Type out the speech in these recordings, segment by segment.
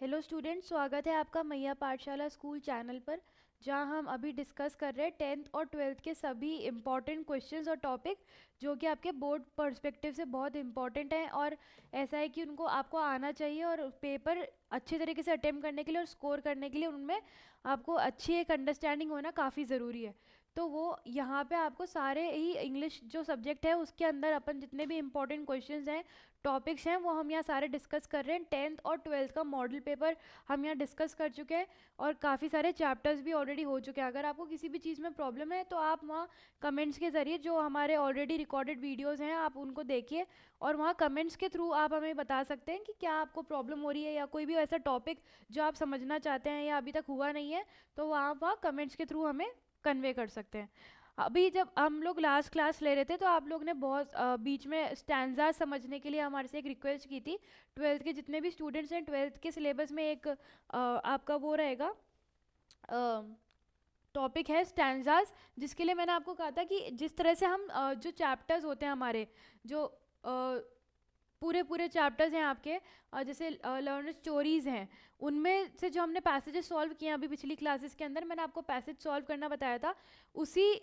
Hello student, स्वागत है आपका मैया पाठशाला स्कूल चैनल पर, जहां हम अभी डिस्कस कर रहे हैं टेंथ और ट्वेल्थ के सभी इम्पॉर्टेंट क्वेश्चंस और टॉपिक जो कि आपके बोर्ड पर्सपेक्टिव से बहुत इम्पॉर्टेंट हैं और ऐसा है कि उनको आपको आना चाहिए और पेपर अच्छे तरीके से अटेम्प्ट करने के लिए और स्कोर करने के लिए उनमें आपको अच्छी एक अंडरस्टैंडिंग होना काफ़ी ज़रूरी है। तो वो यहाँ पे आपको सारे ही इंग्लिश जो सब्जेक्ट है उसके अंदर अपन जितने भी इम्पोर्टेंट क्वेश्चंस हैं, टॉपिक्स हैं, वो हम यहाँ सारे डिस्कस कर रहे हैं। टेंथ और ट्वेल्थ का मॉडल पेपर हम यहाँ डिस्कस कर चुके हैं और काफ़ी सारे चैप्टर्स भी ऑलरेडी हो चुके हैं। अगर आपको किसी भी चीज़ में प्रॉब्लम है तो आप वहाँ कमेंट्स के ज़रिए जो हमारे ऑलरेडी रिकॉर्डेड वीडियोज़ हैं आप उनको देखिए और वहाँ कमेंट्स के थ्रू आप हमें बता सकते हैं कि क्या आपको प्रॉब्लम हो रही है या कोई भी ऐसा टॉपिक जो आप समझना चाहते हैं या अभी तक हुआ नहीं है, तो आप वहाँ कमेंट्स के थ्रू हमें कन्वे कर सकते हैं। अभी जब हम लोग लास्ट क्लास ले रहे थे तो आप लोग ने बहुत बीच में स्टैंजा समझने के लिए हमारे से एक रिक्वेस्ट की थी। ट्वेल्थ के जितने भी स्टूडेंट्स हैं, ट्वेल्थ के सिलेबस में एक आपका वो रहेगा, टॉपिक है स्टैंजाज, जिसके लिए मैंने आपको कहा था कि जिस तरह से हम जो चैप्टर्स होते हैं हमारे, जो पूरे पूरे चैप्टर्स हैं आपके, जैसे लर्न स्टोरीज हैं, उनमें से जो हमने पैसेजेस सॉल्व किए हैं अभी पिछली क्लासेस के अंदर, मैंने आपको पैसेज सॉल्व करना बताया था, उसी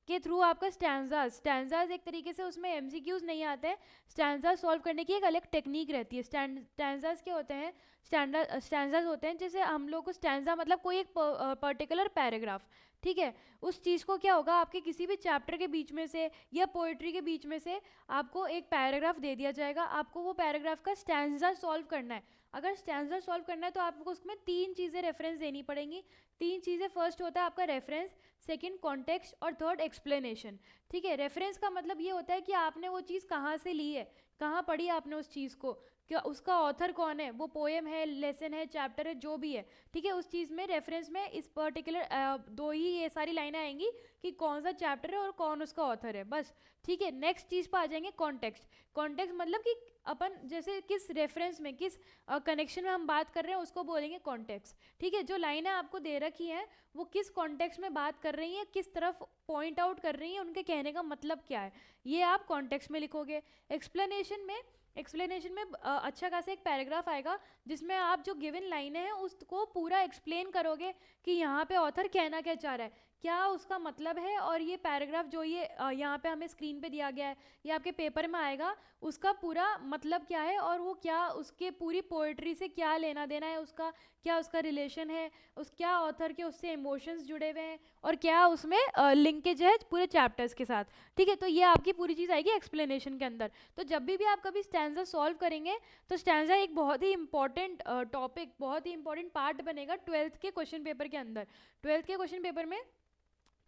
के थ्रू आपका स्टैंजाज एक तरीके से उसमें एमसीक्यूज नहीं आते हैं। स्टैंजाज सॉल्व करने की एक अलग टेक्निक रहती है। स्टैंजाज क्या होते हैं? स्टैंजाज होते हैं जैसे हम लोग को स्टैंजा मतलब कोई एक पर्टिकुलर पैराग्राफ, ठीक है, उस चीज़ को क्या होगा, आपके किसी भी चैप्टर के बीच में से या पोइट्री के बीच में से आपको एक पैराग्राफ दे दिया जाएगा, आपको वो पैराग्राफ का स्टैंजा सॉल्व करना है। अगर स्टैंजा सॉल्व करना है तो आपको उसमें तीन चीज़ें रेफरेंस देनी पड़ेंगी। तीन चीज़ें, फर्स्ट होता है आपका रेफरेंस, सेकंड कॉन्टेक्स्ट और थर्ड एक्सप्लेनेशन। ठीक है, रेफरेंस का मतलब ये होता है कि आपने वो चीज़ कहाँ से ली है, कहाँ पढ़ी आपने उस चीज़ को, क्या उसका ऑथर कौन है, वो पोएम है, लेसन है, चैप्टर है, जो भी है, ठीक है, उस चीज़ में रेफरेंस में इस पर्टिकुलर दो ही ये सारी लाइनें आएंगी कि कौन सा चैप्टर है और कौन उसका ऑथर है, बस। ठीक है, नेक्स्ट चीज़ पर आ जाएंगे कॉन्टेक्स्ट। कॉन्टेक्स्ट मतलब कि अपन जैसे किस रेफरेंस में, किस कनेक्शन में हम बात कर रहे हैं, उसको बोलेंगे कॉन्टेक्स्ट। ठीक है, जो लाइनें आपको दे रखी हैं वो किस कॉन्टेक्स्ट में बात कर रही हैं, किस तरफ पॉइंट आउट कर रही हैं, उनके कहने का मतलब क्या है, ये आप कॉन्टेक्स्ट में लिखोगे। एक्सप्लेनेशन में अच्छा खासा एक पैराग्राफ आएगा जिसमें आप जो गिवन लाइनें हैं उसको पूरा एक्सप्लेन करोगे कि यहाँ पे ऑथर कहना क्या चाह रहा है, क्या उसका मतलब है, और ये पैराग्राफ जो ये यहाँ पे हमें स्क्रीन पे दिया गया है, ये आपके पेपर में आएगा, उसका पूरा मतलब क्या है और वो क्या उसके पूरी पोएट्री से क्या लेना देना है, उसका क्या उसका रिलेशन है, उस क्या ऑथर के उससे इमोशंस जुड़े हुए हैं और क्या उसमें लिंकेज है पूरे चैप्टर्स के साथ। ठीक है, तो ये आपकी पूरी चीज़ आएगी एक्सप्लेनेशन के अंदर। तो जब भी आप कभी स्टैंजा सॉल्व करेंगे तो स्टैंजा एक बहुत ही इंपॉर्टेंट टॉपिक, बहुत ही इंपॉर्टेंट पार्ट बनेगा ट्वेल्थ के क्वेश्चन पेपर के अंदर। ट्वेल्थ के क्वेश्चन पेपर में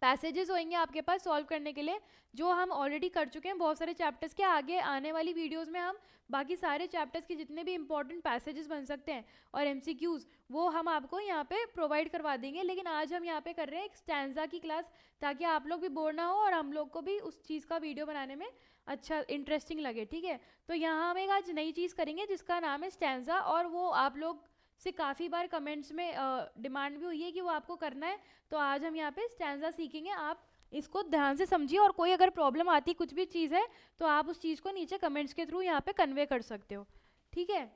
पैसेजेस होंगे आपके पास सॉल्व करने के लिए, जो हम ऑलरेडी कर चुके हैं बहुत सारे चैप्टर्स के। आगे आने वाली वीडियोस में हम बाकी सारे चैप्टर्स के जितने भी इंपॉर्टेंट पैसेजेस बन सकते हैं और एमसीक्यूज, वो हम आपको यहाँ पे प्रोवाइड करवा देंगे। लेकिन आज हम यहाँ पे कर रहे हैं एक स्टैंजा की क्लास, ताकि आप लोग भी बोर ना हो और हम लोग को भी उस चीज़ का वीडियो बनाने में अच्छा इंटरेस्टिंग लगे। ठीक है, तो यहाँ हम एक आज नई चीज़ करेंगे जिसका नाम है स्टैंजा, और वो आप लोग से काफ़ी बार कमेंट्स में डिमांड भी हुई है कि वो आपको करना है। तो आज हम यहाँ पे स्टैंजा सीखेंगे, आप इसको ध्यान से समझिए और कोई अगर प्रॉब्लम आती कुछ भी चीज़ है तो आप उस चीज़ को नीचे कमेंट्स के थ्रू यहाँ पे कन्वे कर सकते हो। ठीक है,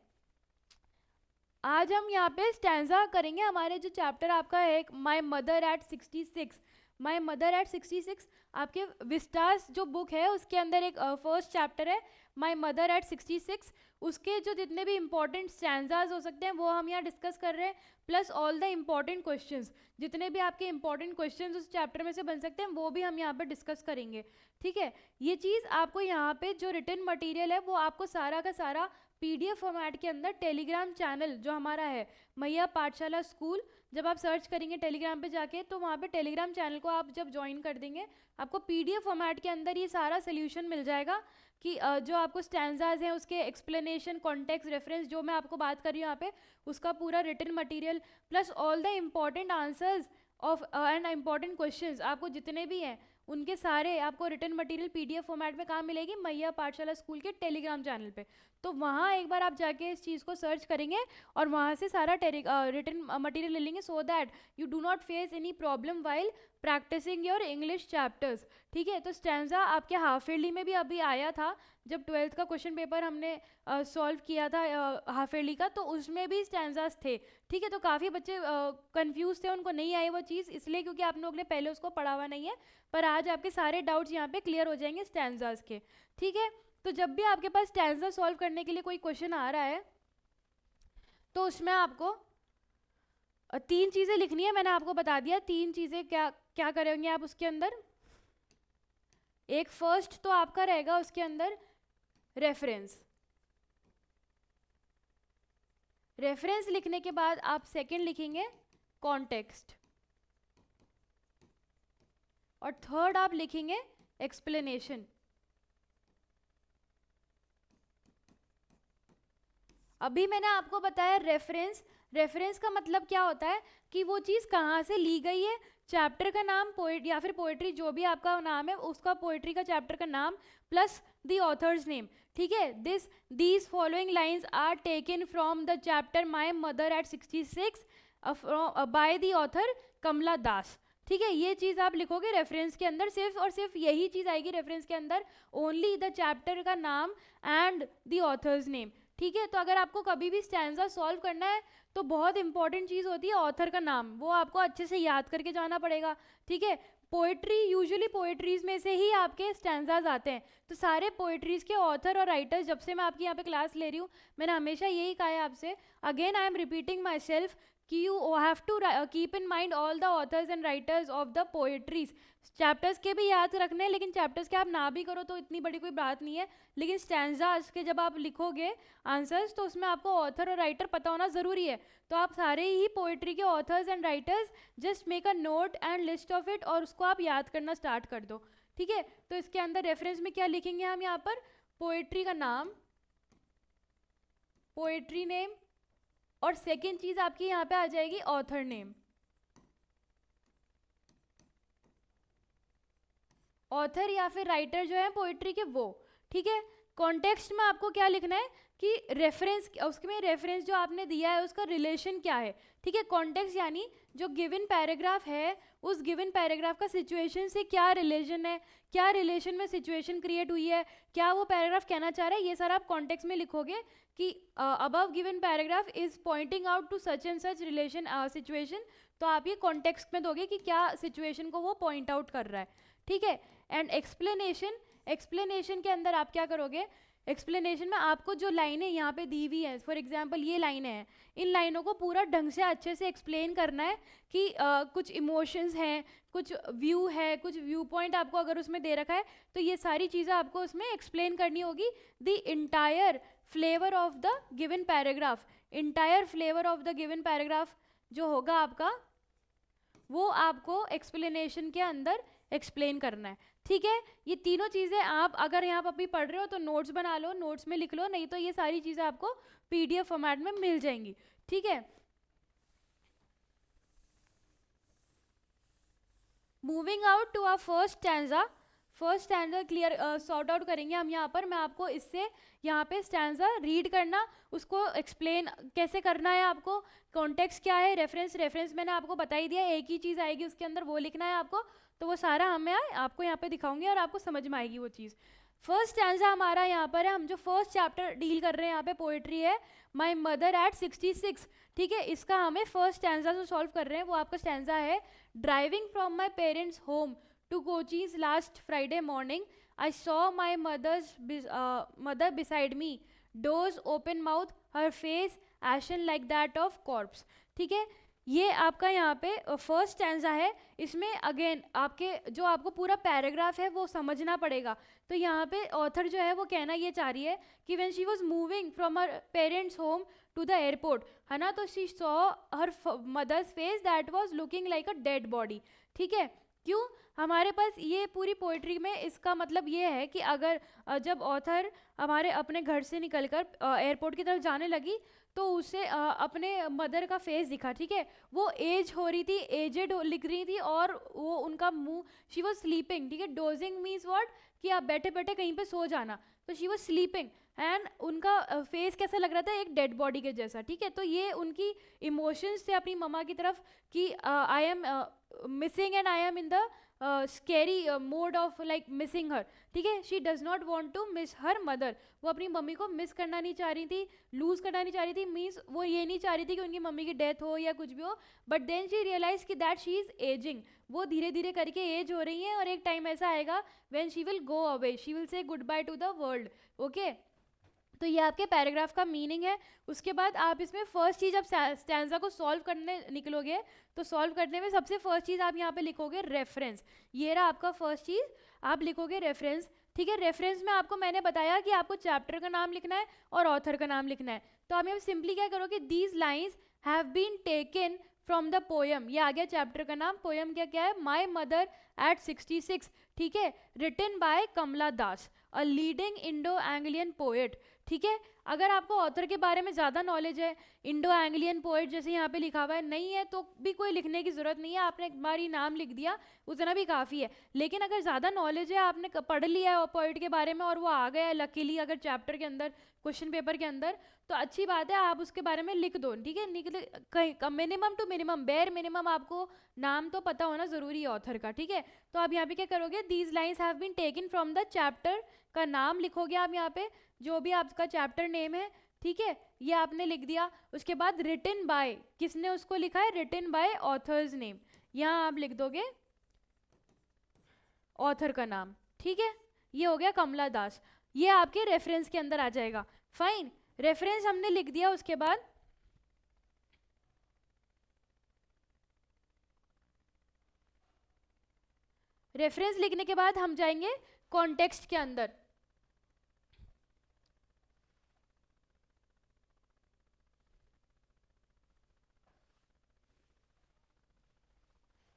आज हम यहाँ पे स्टैंजा करेंगे। हमारे जो चैप्टर आपका है my mother at 66, my mother at 66 आपके विस्टास जो बुक है उसके अंदर एक फर्स्ट चैप्टर है माय मदर एट 66। उसके जो जितने भी इंपॉर्टेंट स्टैंजाज हो सकते हैं वो हम यहाँ डिस्कस कर रहे हैं, plus all the important questions, जितने भी आपके इंपॉर्टेंट क्वेश्चंस उस चैप्टर में से बन सकते हैं वो भी हम यहाँ पे डिस्कस करेंगे। ठीक है, ये चीज़ आपको यहाँ पे जो रिटन मटेरियल है वो आपको सारा का सारा पीडीएफ फॉर्मेट के अंदर टेलीग्राम चैनल जो हमारा है मैया पाठशाला स्कूल, जब आप सर्च करेंगे टेलीग्राम पे जाके तो वहाँ पे टेलीग्राम चैनल को आप जब ज्वाइन कर देंगे आपको पीडीएफ फॉर्मेट के अंदर ये सारा सोल्यूशन मिल जाएगा कि जो आपको स्टैंजाज हैं उसके एक्सप्लेनेशन, कॉन्टेक्स्ट, रेफरेंस, जो मैं आपको बात कर रही हूँ यहाँ पे उसका पूरा written material, plus all the important answers of and important questions आपको जितने भी हैं उनके सारे आपको रिटन मटेरियल पीडीएफ फॉर्मेट में कहाँ मिलेगी, मैया पाठशाला स्कूल के टेलीग्राम चैनल पे। तो वहाँ एक बार आप जाके इस चीज़ को सर्च करेंगे और वहाँ से सारा रिटन मटेरियल ले लेंगे, so that you do not face any problem while practising your English chapters. ठीक है, तो स्टैंजा आपके हाफ ईयरली में भी अभी आया था, जब 12th का क्वेश्चन पेपर हमने सॉल्व किया था हाफ ईयरली का, तो उसमें भी स्टैंजास थे। ठीक है, तो काफ़ी बच्चे कंफ्यूज थे, उनको नहीं आई वो चीज़, इसलिए क्योंकि आप लोग ने पहले उसको पढ़ा हुआ नहीं है। पर आज आपके सारे डाउट्स यहाँ पे क्लियर हो जाएंगे स्टैंजास के। ठीक है, तो जब भी आपके पास स्टैंजा सॉल्व करने के लिए कोई क्वेश्चन आ रहा है, तो उसमें आपको 3 चीज़ें लिखनी है। मैंने आपको बता दिया 3 चीज़ें क्या क्या करेंगे आप उसके अंदर। एक फर्स्ट तो आपका रहेगा उसके अंदर रेफरेंस। रेफरेंस लिखने के बाद आप सेकंड लिखेंगे कॉन्टेक्स्ट, और थर्ड आप लिखेंगे एक्सप्लेनेशन। अभी मैंने आपको बताया रेफरेंस। रेफरेंस का मतलब क्या होता है कि वो चीज़ कहाँ से ली गई है, चैप्टर का नाम, पोएट या फिर पोएट्री जो भी आपका नाम है उसका, पोएट्री का चैप्टर का नाम प्लस द ऑथर्स नेम। ठीक है, these following lines are taken from the chapter my mother at 66 by the author Kamala Das. ठीक है, ये चीज़ आप लिखोगे रेफरेंस के अंदर, सिर्फ और सिर्फ यही चीज़ आएगी रेफरेंस के अंदर, ओनली द चैप्टर का नाम एंड द ऑथर्स नेम। ठीक है, तो अगर आपको कभी भी स्टैंजा सॉल्व करना है तो बहुत इंपॉर्टेंट चीज़ होती है ऑथर का नाम, वो आपको अच्छे से याद करके जाना पड़ेगा। ठीक है, पोएट्री यूजुअली पोएट्रीज में से ही आपके स्टैंजाज आते हैं, तो सारे पोएट्रीज के ऑथर और राइटर्स, जब से मैं आपकी यहाँ पे क्लास ले रही हूँ मैंने हमेशा यही कहा है आपसे, again I am repeating my self कि you have to keep in mind all the authors and writers of the poetries. Chapters के भी याद रखने हैं, लेकिन चैप्टर्स के आप ना भी करो तो इतनी बड़ी कोई बात नहीं है, लेकिन स्टैंजाज के जब आप लिखोगे आंसर्स तो उसमें आपको ऑथर और राइटर पता होना ज़रूरी है। तो आप सारे ही पोएट्री के authors and writers just make a note and list of it, और उसको आप याद करना स्टार्ट कर दो। ठीक है, तो इसके अंदर रेफरेंस में क्या लिखेंगे हम यहाँ पर, पोएट्री का नाम, पोएट्री नेम, और सेकेंड चीज़ आपकी यहाँ पे आ जाएगी ऑथर नेम। ऑथर या फिर राइटर जो है पोइट्री के वो। ठीक है, कॉन्टेक्स्ट में आपको क्या लिखना है कि रेफरेंस, उसमें रेफरेंस जो आपने दिया है उसका रिलेशन क्या है। ठीक है, कॉन्टेक्स्ट यानी जो गिवन पैराग्राफ है उस गिवन पैराग्राफ का सिचुएशन से क्या रिलेशन है, क्या रिलेशन में सिचुएशन क्रिएट हुई है, क्या वो पैराग्राफ कहना चाह रहा है, ये सारा आप कॉन्टेक्स्ट में लिखोगे कि above given paragraph is pointing out to such and such relation situation, तो आप ये कॉन्टेक्स्ट में दोगे कि क्या सिचुएशन को वो पॉइंट आउट कर रहा है। ठीक है, एंड एक्सप्लेनेशन, एक्सप्लेनेशन के अंदर आप क्या करोगे, एक्सप्लेनेशन में आपको जो लाइनें यहाँ पे दी हुई हैं, फॉर एग्जांपल ये लाइनें हैं, इन लाइनों को पूरा ढंग से अच्छे से एक्सप्लेन करना है कि कुछ इमोशंस हैं, कुछ व्यू है, कुछ व्यू पॉइंट आपको अगर उसमें दे रखा है तो ये सारी चीज़ें आपको उसमें एक्सप्लेन करनी होगी। The entire flavour of the given paragraph, entire flavour of the given paragraph जो होगा आपका, वो आपको एक्सप्लेनेशन के अंदर एक्सप्लेन करना है। ठीक है, ये तीनों चीज़ें आप अगर यहाँ पर अभी पढ़ रहे हो तो नोट्स बना लो, नोट्स में लिख लो, नहीं तो ये सारी चीज़ें आपको पीडीएफ फॉर्मेट में मिल जाएंगी। ठीक है, moving out to our first stanza, first stanza clear sort out करेंगे हम यहाँ पर। मैं आपको इससे यहाँ पे स्टैंजा रीड करना, उसको एक्सप्लेन कैसे करना है आपको, कॉन्टेक्स्ट क्या है, रेफरेंस, रेफरेंस मैंने आपको बता ही दिया, एक ही चीज़ आएगी उसके अंदर, वो लिखना है आपको, तो वो सारा हमें आपको यहाँ पे दिखाऊंगी और आपको समझ में आएगी वो चीज़। फर्स्ट स्टैंजा हमारा यहाँ पर है, हम जो फर्स्ट चैप्टर डील कर रहे हैं यहाँ पे पोएट्री है माय मदर एट 66। ठीक है, इसका हमें फर्स्ट स्टैंजा जो सॉल्व कर रहे हैं वो आपका स्टैंजा है, driving from my parents home to Cochin last Friday morning I saw my mother beside me, डोर्स open mouth, her face ashen like that of corpse. ठीक है, ये आपका यहाँ पे फर्स्ट स्टैंजा है। इसमें अगेन आपके जो आपको पूरा पैराग्राफ है वो समझना पड़ेगा। तो यहाँ पे ऑथर जो है वो कहना ये चाह रही है कि when she was moving from her parents home to the airport, है ना, तो she saw her mother's face that was looking like a dead body. ठीक है, क्यों, हमारे पास ये पूरी पोइट्री में इसका मतलब ये है कि अगर जब ऑथर हमारे अपने घर से निकलकर एयरपोर्ट की तरफ जाने लगी तो उसे अपने मदर का फेस दिखा। ठीक है, वो एज हो रही थी, एजेड लिख रही थी, और वो उनका मुंह, शी वॉज स्लीपिंग। ठीक है, डोजिंग मीन्स व्हाट कि आप बैठे बैठे कहीं पे सो जाना, तो शी वॉज स्लीपिंग एंड उनका फेस कैसा लग रहा था, एक डेड बॉडी के जैसा। ठीक है, तो ये उनकी इमोशंस थे अपनी ममा की तरफ कि I am missing and I am in the scary mode of like missing her, ठीक है। She does not want to miss her mother, वो अपनी मम्मी को मिस करना नहीं चाह रही थी, लूज करना नहीं चाह रही थी, मीन्स वो ये नहीं चाह रही थी कि उनकी मम्मी की डेथ हो या कुछ भी हो, बट देन शी रियलाइज कि दैट शी इज एजिंग, वो धीरे धीरे करके एज हो रही है और एक टाइम ऐसा आएगा when she will go away, she will say good by two the world, okay. तो ये आपके पैराग्राफ का मीनिंग है। उसके बाद आप इसमें फर्स्ट चीज़ आप स्टैंजा को सॉल्व करने निकलोगे, तो सॉल्व करने में सबसे फर्स्ट चीज़ आप यहाँ पे लिखोगे रेफरेंस, ये रहा आपका फर्स्ट चीज़, आप लिखोगे रेफरेंस, ठीक है। रेफरेंस में आपको मैंने बताया कि आपको चैप्टर का नाम लिखना है और ऑथर का नाम लिखना है, तो आप यहाँ सिंपली क्या करोगे, these lines have been taken from the poem, ये आ गया चैप्टर का नाम, पोयम क्या है, माई मदर एट 66, ठीक है, written by Kamala Das, a leading Indo Anglian poet, ठीक है। अगर आपको ऑथर के बारे में ज़्यादा नॉलेज है, इंडो एंग्लियन पोएट जैसे यहाँ पे लिखा हुआ है, नहीं है तो भी कोई लिखने की ज़रूरत नहीं है, आपने एक बार ही नाम लिख दिया उतना भी काफ़ी है। लेकिन अगर ज़्यादा नॉलेज है, आपने पढ़ लिया है पोएट के बारे में और वो आ गया है लकीली अगर चैप्टर के अंदर, क्वेश्चन पेपर के अंदर, तो अच्छी बात है, आप उसके बारे में लिख दो, ठीक है। कहीं minimum to minimum, bare minimum आपको नाम तो पता होना ज़रूरी है ऑथर का, ठीक है। तो आप यहाँ पे क्या करोगे, these lines have been taken from the chapter का नाम लिखोगे आप यहाँ पे, जो भी आपका चैप्टर नेम है, ठीक है, ये आपने लिख दिया। उसके बाद रिटन बाय, किसने उसको लिखा है, रिटन बाय ऑथर्स नेम, यहाँ आप लिख दोगे ऑथर का नाम, ठीक है। ये हो गया कमला दास, ये आपके रेफरेंस के अंदर आ जाएगा, फाइन। रेफरेंस हमने लिख दिया, उसके बाद रेफरेंस लिखने के बाद हम जाएंगे कॉन्टेक्स्ट के अंदर।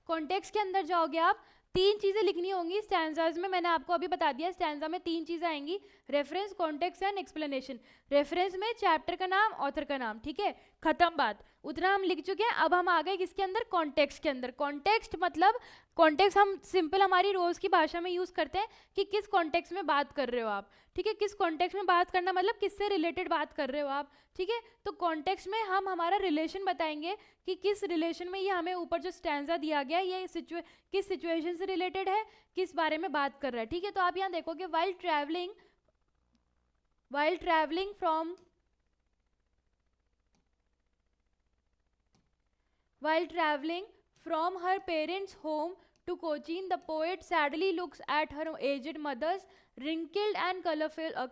कॉन्टेक्स्ट के अंदर जाओगे आप, तीन चीजें लिखनी होंगी स्टैंजाज में, मैंने आपको अभी बता दिया, स्टैंजा में तीन चीजें आएंगी, reference, context and explanation. Reference में चैप्टर का नाम, ऑथर का नाम, ठीक है, खत्म बात, उतना हम लिख चुके हैं। अब हम आ गए किसके अंदर, कॉन्टेक्स्ट के अंदर। कॉन्टेक्स्ट मतलब, कॉन्टेक्स्ट हम सिंपल हमारी रोज की भाषा में यूज करते हैं कि किस कॉन्टेक्स्ट में बात कर रहे हो आप, ठीक है, किस कॉन्टेक्स्ट में बात करना मतलब किससे रिलेटेड बात कर रहे हो आप, ठीक है। तो कॉन्टेक्स्ट में हम हमारा रिलेशन बताएंगे कि किस रिलेशन में ये हमें ऊपर जो स्टैंजा दिया गया ये किस सिचुएशन से रिलेटेड है, किस बारे में बात कर रहा है, ठीक है। तो आप यहाँ देखोगे, while travelling from her parents' home to Cochin, the poet sadly looks at her aged mother's wrinkled and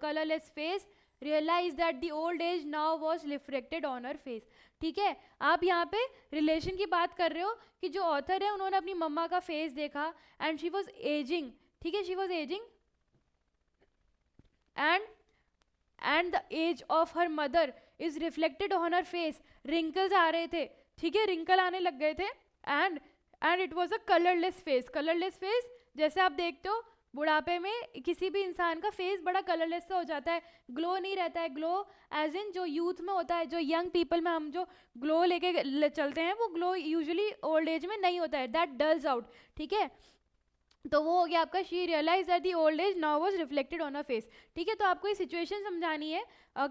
colorless face, realized that the old age now was reflected on her face, ठीक है। आप यहाँ पे relation की बात कर रहे हो कि जो ऑथर है उन्होंने अपनी मम्मा का फेस देखा एंड शी वॉज एजिंग, ठीक है, she was ageing and the age of her mother is reflected on her face, wrinkles आ रहे थे, ठीक है, रिंकल आने लग गए थे, and it was a colourless face. Colourless face जैसे आप देखते हो बुढ़ापे में किसी भी इंसान का फेस बड़ा कलरलेस सा हो जाता है, ग्लो नहीं रहता है, ग्लो एज इन जो यूथ में होता है, जो यंग पीपल में हम जो ग्लो लेके चलते हैं वो ग्लो यूजुअली ओल्ड एज में नहीं होता है, दैट डल्स आउट, ठीक है। तो वो हो गया आपका, she realise that the old age now was reflected on a face, ठीक है। तो आपको ये सिचुएशन समझानी है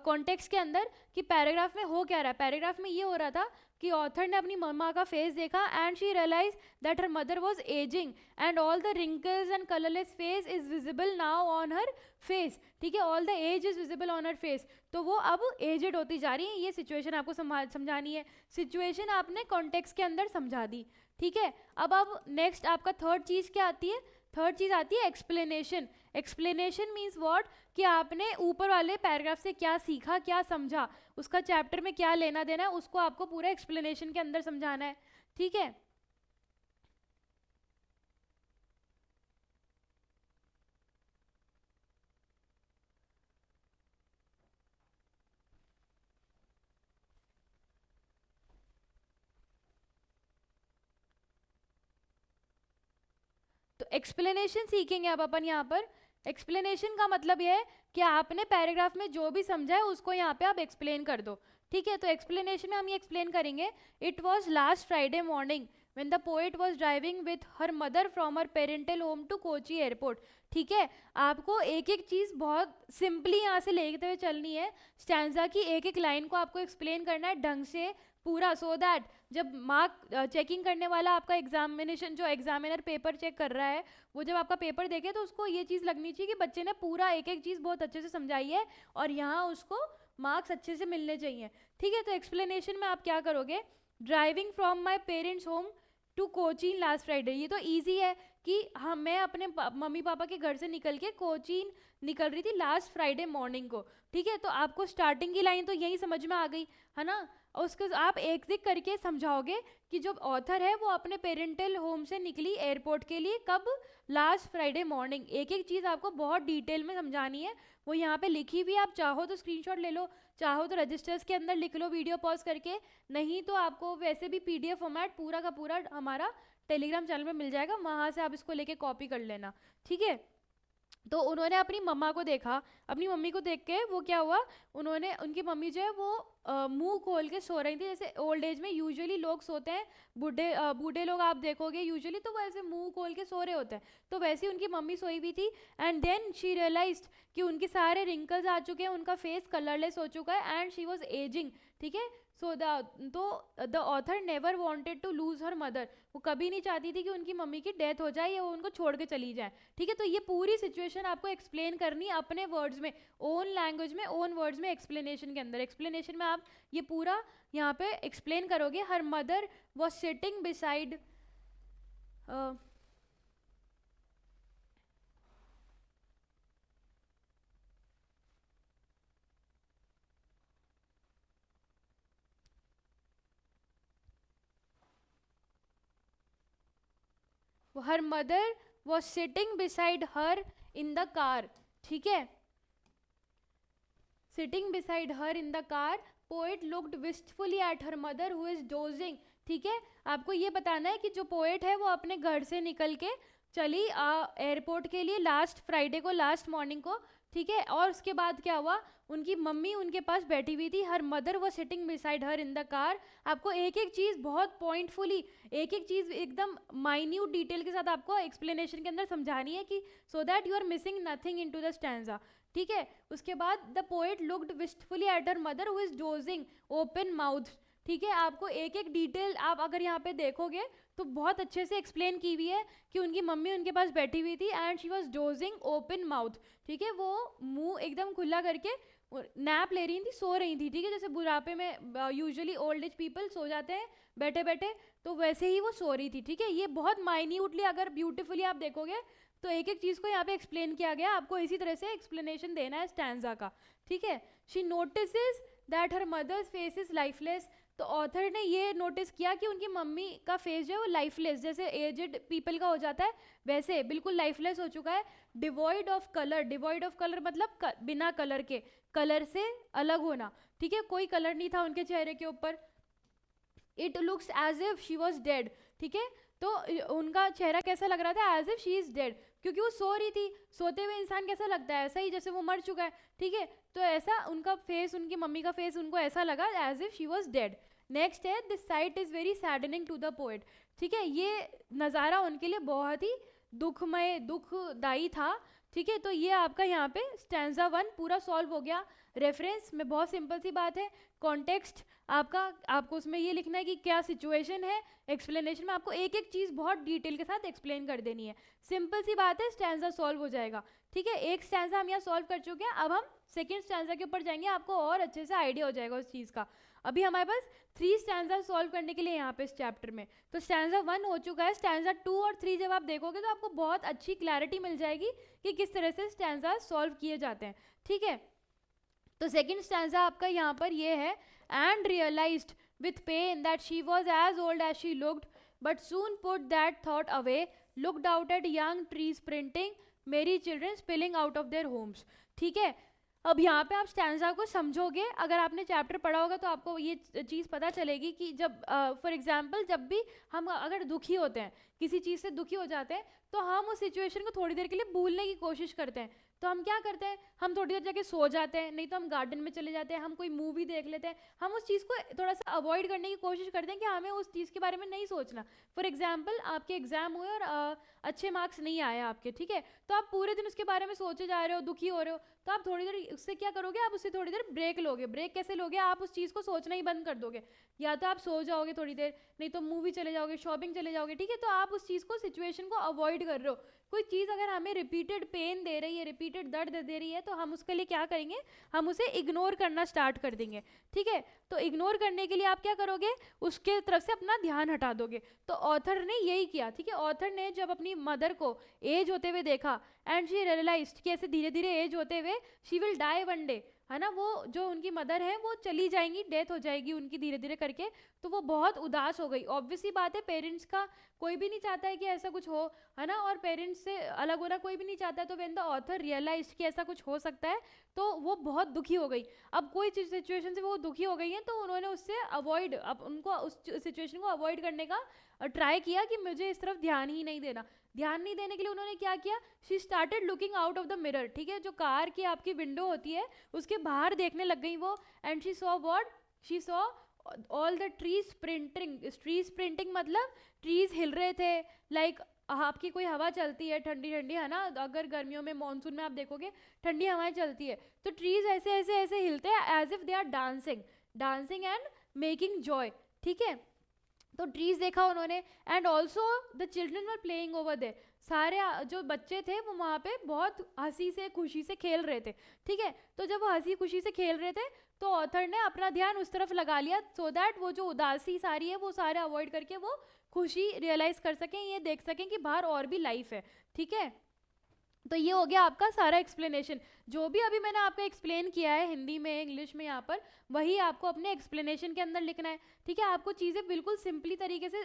कॉन्टेक्स्ट के अंदर कि पैराग्राफ में हो क्या रहा है। पैराग्राफ में ये हो रहा था कि ऑथर ने अपनी मम्मा का फेस देखा and she realise that her mother was ageing and all the wrinkles and colourless face is visible now on her face, ठीक है, all the age is visible on her face, तो वो अब aged होती जा रही है। ये सिचुएशन आपको समझानी है, सिचुएशन आपने कॉन्टेक्स्ट के अंदर समझा दी, ठीक है। अब नेक्स्ट आपका थर्ड चीज़ क्या आती है, थर्ड चीज़ आती है एक्सप्लेनेशन। एक्सप्लेनेशन मीन्स व्हाट, कि आपने ऊपर वाले पैराग्राफ से क्या सीखा, क्या समझा, उसका चैप्टर में क्या लेना देना है, उसको आपको पूरा एक्सप्लेनेशन के अंदर समझाना है, ठीक है। तो एक्सप्लेनेशन सीखेंगे अब अपन यहाँ पर। एक्सप्लेनेशन का मतलब ये है कि आपने पैराग्राफ में जो भी समझा है उसको यहाँ पे आप एक्सप्लेन कर दो, ठीक है। तो एक्सप्लेनेशन में हम ये एक्सप्लेन करेंगे, it was last Friday morning when the poet was driving with her mother from her parental home to Kochi airport, ठीक है। आपको एक एक चीज़ बहुत सिंपली यहाँ से लेते हुए चलनी है, स्टैंजा की एक एक लाइन को आपको एक्सप्लेन करना है ढंग से, पूरा, सो दैट जब मार्क चेकिंग करने वाला आपका एग्जामिनेशन, जो एग्जामिनर पेपर चेक कर रहा है, वो जब आपका पेपर देखे तो उसको ये चीज़ लगनी चाहिए कि बच्चे ने पूरा एक एक चीज़ बहुत अच्छे से समझाई है और यहाँ उसको मार्क्स अच्छे से मिलने चाहिए। ठीक है, तो एक्सप्लेनेशन में आप क्या करोगे, driving from my parents home to Cochin last Friday. ये तो ईजी है कि हाँ, मैं अपने मम्मी पापा के घर से निकल के कोचीन निकल रही थी लास्ट फ्राइडे मॉर्निंग को। ठीक है, तो आपको स्टार्टिंग की लाइन तो यही समझ में आ गई है ना। और उसके आप एक एक करके समझाओगे कि जो ऑथर है वो अपने पेरेंटल होम से निकली एयरपोर्ट के लिए कब, लास्ट फ्राइडे मॉर्निंग। एक एक चीज़ आपको बहुत डिटेल में समझानी है, वो यहाँ पे लिखी हुई, आप चाहो तो स्क्रीनशॉट ले लो, चाहो तो रजिस्टर्स के अंदर लिख लो वीडियो पॉज करके, नहीं तो आपको वैसे भी पीडीएफ फॉर्मेट पूरा का पूरा हमारा टेलीग्राम चैनल में मिल जाएगा, वहाँ से आप इसको लेके कॉपी कर लेना। ठीक है, तो उन्होंने अपनी मम्मा को देखा, अपनी मम्मी को देख के वो क्या हुआ, उन्होंने, उनकी मम्मी जो है वो मुंह खोल के सो रही थी, जैसे ओल्ड एज में यूजुअली लोग सोते हैं, बूढ़े बूढ़े लोग आप देखोगे यूजुअली तो वो ऐसे मुंह खोल के सो रहे होते हैं, तो वैसे ही उनकी मम्मी सोई हुई थी। एंड देन शी रियलाइज्ड कि उनके सारे रिंकल्स आ चुके हैं, उनका फेस कलरलेस हो चुका है, एंड शी वॉज एजिंग। ठीक है, so the author never wanted to lose her mother, वो कभी नहीं चाहती थी कि उनकी मम्मी की डेथ हो जाए या वो उनको छोड़ के चली जाए। ठीक है, तो ये पूरी सिचुएशन आपको एक्सप्लेन करनी अपने वर्ड्स में, ओन लैंग्वेज में, ओन वर्ड्स में, एक्सप्लेनेशन के अंदर। एक्सप्लेनेशन में आप ये पूरा यहाँ पे एक्सप्लेन करोगे। Her mother was sitting beside, her mother was sitting beside her in the car. ठीक है, sitting beside her in the car, poet looked wistfully at her mother who is dozing. ठीक है, आपको ये बताना है कि जो पोएट है वो अपने घर से निकल के चली एयरपोर्ट के लिए लास्ट फ्राइडे को, लास्ट मॉर्निंग को। ठीक है, और उसके बाद क्या हुआ, उनकी मम्मी उनके पास बैठी हुई थी, हर मदर वो sitting beside her in the car. आपको एक एक चीज़ बहुत पॉइंटफुली, एक एक चीज़ एकदम माइन्यूट डिटेल के साथ आपको एक्सप्लेनेशन के अंदर समझानी है कि so that you are missing nothing into the stanza. ठीक है, उसके बाद the poet looked wistfully at her mother who is dozing open mouth. ठीक है, आपको एक एक डिटेल आप अगर यहाँ पे देखोगे तो बहुत अच्छे से एक्सप्लेन की हुई है कि उनकी मम्मी उनके पास बैठी हुई थी and she was dosing open mouth. ठीक है, वो मुंह एकदम खुला करके नैप ले रही थी, सो रही थी। ठीक है, जैसे बुढ़ापे में usually old age people so जाते हैं बैठे बैठे, तो वैसे ही वो सो रही थी। ठीक है, ये बहुत माइन्यूटली अगर ब्यूटीफुली आप देखोगे तो एक एक चीज़ को यहाँ पे एक्सप्लेन किया गया, आपको इसी तरह से एक्सप्लेनेशन देना है स्टैंजा का। ठीक है, she notices that her mother's face is lifeless, तो ऑथर ने ये नोटिस किया कि उनकी मम्मी का फेस जो है वो लाइफलेस, जैसे एजेड पीपल का हो जाता है वैसे बिल्कुल लाइफलेस हो चुका है। Devoid of colour, devoid of colour मतलब बिना कलर के, कलर से अलग होना। ठीक है, कोई कलर नहीं था उनके चेहरे के ऊपर। It looks as if she was dead. ठीक है, तो उनका चेहरा कैसा लग रहा था, as if she is dead, क्योंकि वो सो रही थी। सोते हुए इंसान कैसा लगता है, ऐसा ही जैसे वो मर चुका है। ठीक है, तो ऐसा उनका फेस, उनकी मम्मी का फेस उनको ऐसा लगा as if she was dead. Next है, this sight is very saddening to the poet. ठीक है, ये नज़ारा उनके लिए बहुत ही दुखमय, दुखदायी था। ठीक है, तो ये आपका यहाँ पे स्टैंजा 1 पूरा सॉल्व हो गया। रेफरेंस में बहुत सिंपल सी बात है, कॉन्टेक्स्ट आपको उसमें ये लिखना है कि क्या सिचुएशन है, एक्सप्लेनेशन में आपको एक एक चीज़ बहुत डिटेल के साथ एक्सप्लेन कर देनी है। सिंपल सी बात है, स्टैंजा सॉल्व हो जाएगा। ठीक है, एक स्टैंजा हम यहाँ सॉल्व कर चुके हैं, अब हम सेकेंड स्टैंजा के ऊपर जाएंगे, आपको और अच्छे से आइडिया हो जाएगा उस चीज़ का। अभी हमारे पास 3 स्टैंजा सॉल्व करने के लिए यहाँ पे इस चैप्टर में, तो स्टैंजा 1 हो चुका है। स्टैंजा 2 और 3 जब आप देखोगे तो आपको बहुत अच्छी क्लैरिटी मिल जाएगी कि किस तरह से स्टैंजा सॉल्व किए जाते हैं। ठीक है, तो सेकेंड स्टैंजा आपका यहाँ पर ये है, and realised with pain that she was as old as she looked but soon put that thought away, looked out at young trees printing merry children spilling out of their homes. ठीक है, अब यहाँ पे आप stanza को समझोगे, अगर आपने चैप्टर पढ़ा होगा तो आपको ये चीज़ पता चलेगी कि जब फॉर एग्जांपल जब भी हम अगर दुखी होते हैं, किसी चीज़ से दुखी हो जाते हैं तो हम उस सिचुएशन को थोड़ी देर के लिए भूलने की कोशिश करते हैं। तो हम क्या करते हैं, हम थोड़ी देर जाके सो जाते हैं, नहीं तो हम गार्डन में चले जाते हैं, हम कोई मूवी देख लेते हैं, हम उस चीज़ को थोड़ा सा अवॉइड करने की कोशिश करते हैं कि हमें उस चीज़ के बारे में नहीं सोचना। फॉर एग्जाम्पल आपके एग्जाम हुए और अच्छे मार्क्स नहीं आए आपके, ठीक है, तो आप पूरे दिन उसके बारे में सोचे जा रहे हो, दुखी हो रहे हो, तो आप थोड़ी देर उससे क्या करोगे, आप उससे थोड़ी देर ब्रेक लोगे। ब्रेक कैसे लोगे, आप उस चीज़ को सोचना ही बंद कर दोगे, या तो आप सो जाओगे थोड़ी देर, नहीं तो मूवी चले जाओगे, शॉपिंग चले जाओगे, ठीक है। तो आप उस चीज़ को, सिचुएशन को अवॉइड कर रहे हो। कोई चीज़ अगर हमें रिपीटेड पेन दे रही है, रिपीटेड दर्द दे रही है, तो हम उसके लिए क्या करेंगे, हम उसे इग्नोर करना स्टार्ट कर देंगे, ठीक है। तो इग्नोर करने के लिए आप क्या करोगे, उसके तरफ से अपना ध्यान हटा दोगे। तो ऑथर ने यही किया, ठीक है। ऑथर ने जब अपनी मदर को एज होते हुए देखा एंड शी रियलाइज्ड कि ऐसे धीरे धीरे एज होते हुए she will die one day, है ना, वो जो उनकी मदर है वो चली जाएंगी, डेथ हो जाएगी उनकी धीरे धीरे करके, तो वो बहुत उदास हो गई। ऑब्वियसली बात है, पेरेंट्स का कोई भी नहीं चाहता है कि ऐसा कुछ हो, है ना, और पेरेंट्स से अलग होना कोई भी नहीं चाहता है। तो व्हेन द ऑथर रियलाइज्ड कि ऐसा कुछ हो सकता है, तो वो बहुत दुखी हो गई। अब कोई चीज सिचुएशन से वो दुखी हो गई है, तो उन्होंने उससे अवॉइड, अब उनको उस सिचुएशन को अवॉइड करने का ट्राई किया कि मुझे इस तरफ ध्यान ही नहीं देना। ध्यान नहीं देने के लिए उन्होंने क्या किया, she started looking out of the mirror, ठीक है, जो कार की आपकी विंडो होती है उसके बाहर देखने लग गई वो। And she saw what, she saw all the trees sprinting. Trees sprinting मतलब ट्रीज हिल रहे थे, लाइक आपकी कोई हवा चलती है ठंडी ठंडी, है ना, अगर गर्मियों में मानसून में आप देखोगे ठंडी हवाएं चलती है, तो ट्रीज ऐसे ऐसे ऐसे हिलते हैं as if they are dancing, dancing and making joy, ठीक है। तो ट्रीज देखा उन्होंने, and also the children were playing over there, सारे जो बच्चे थे वो वहाँ पे बहुत हंसी से खुशी से खेल रहे थे, ठीक है। तो जब वो हंसी खुशी से खेल रहे थे, तो ऑथर ने अपना ध्यान उस तरफ लगा लिया, सो दैट वो जो उदासी सारी है वो सारे अवॉइड करके वो खुशी रियलाइज कर सकें, ये देख सकें कि बाहर और भी लाइफ है, ठीक है। तो ये हो गया आपका सारा एक्सप्लेनेशन। जो भी अभी मैंने आपको एक्सप्लेन किया है हिंदी में, इंग्लिश में, यहाँ पर वही आपको अपने एक्सप्लेनेशन के अंदर लिखना है, ठीक है। आपको चीज़ें बिल्कुल सिंपली तरीके से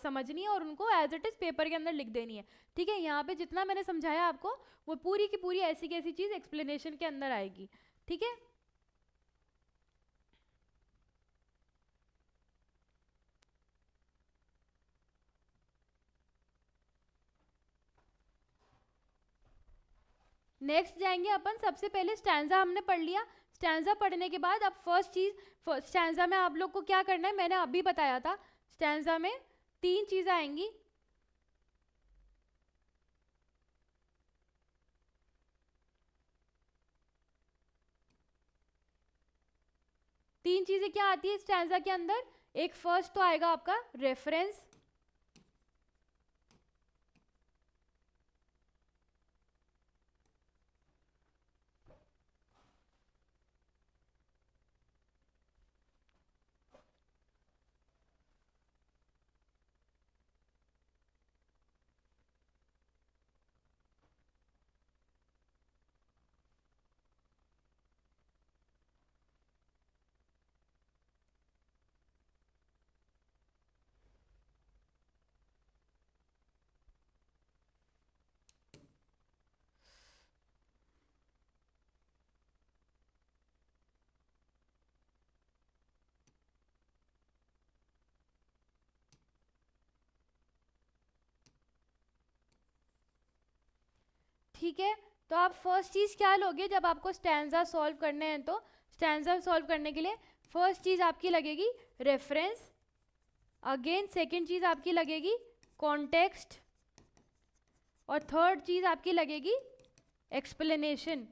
समझनी है और उनको एज इट इज़ पेपर के अंदर लिख देनी है, ठीक है। यहाँ पे जितना मैंने समझाया आपको, वो पूरी की पूरी ऐसी की ऐसी चीज़ एक्सप्लेनेशन के अंदर आएगी, ठीक है। नेक्स्ट जाएंगे अपन, सबसे पहले स्टैंजा हमने पढ़ लिया। स्टैंजा पढ़ने के बाद अब फर्स्ट चीज, स्टैंजा में आप लोग को क्या करना है मैंने अभी बताया था। स्टैंजा में 3 चीजें आएंगी। तीन चीजें क्या आती है स्टैंजा के अंदर, एक फर्स्ट तो आएगा आपका रेफरेंस, ठीक है। तो आप फर्स्ट चीज क्या लोगे जब आपको स्टैंजा सॉल्व करने हैं, तो स्टैंजा सॉल्व करने के लिए फर्स्ट चीज आपकी लगेगी रेफरेंस, अगेन सेकंड चीज आपकी लगेगी कॉन्टेक्स्ट, और थर्ड चीज आपकी लगेगी एक्सप्लेनेशन,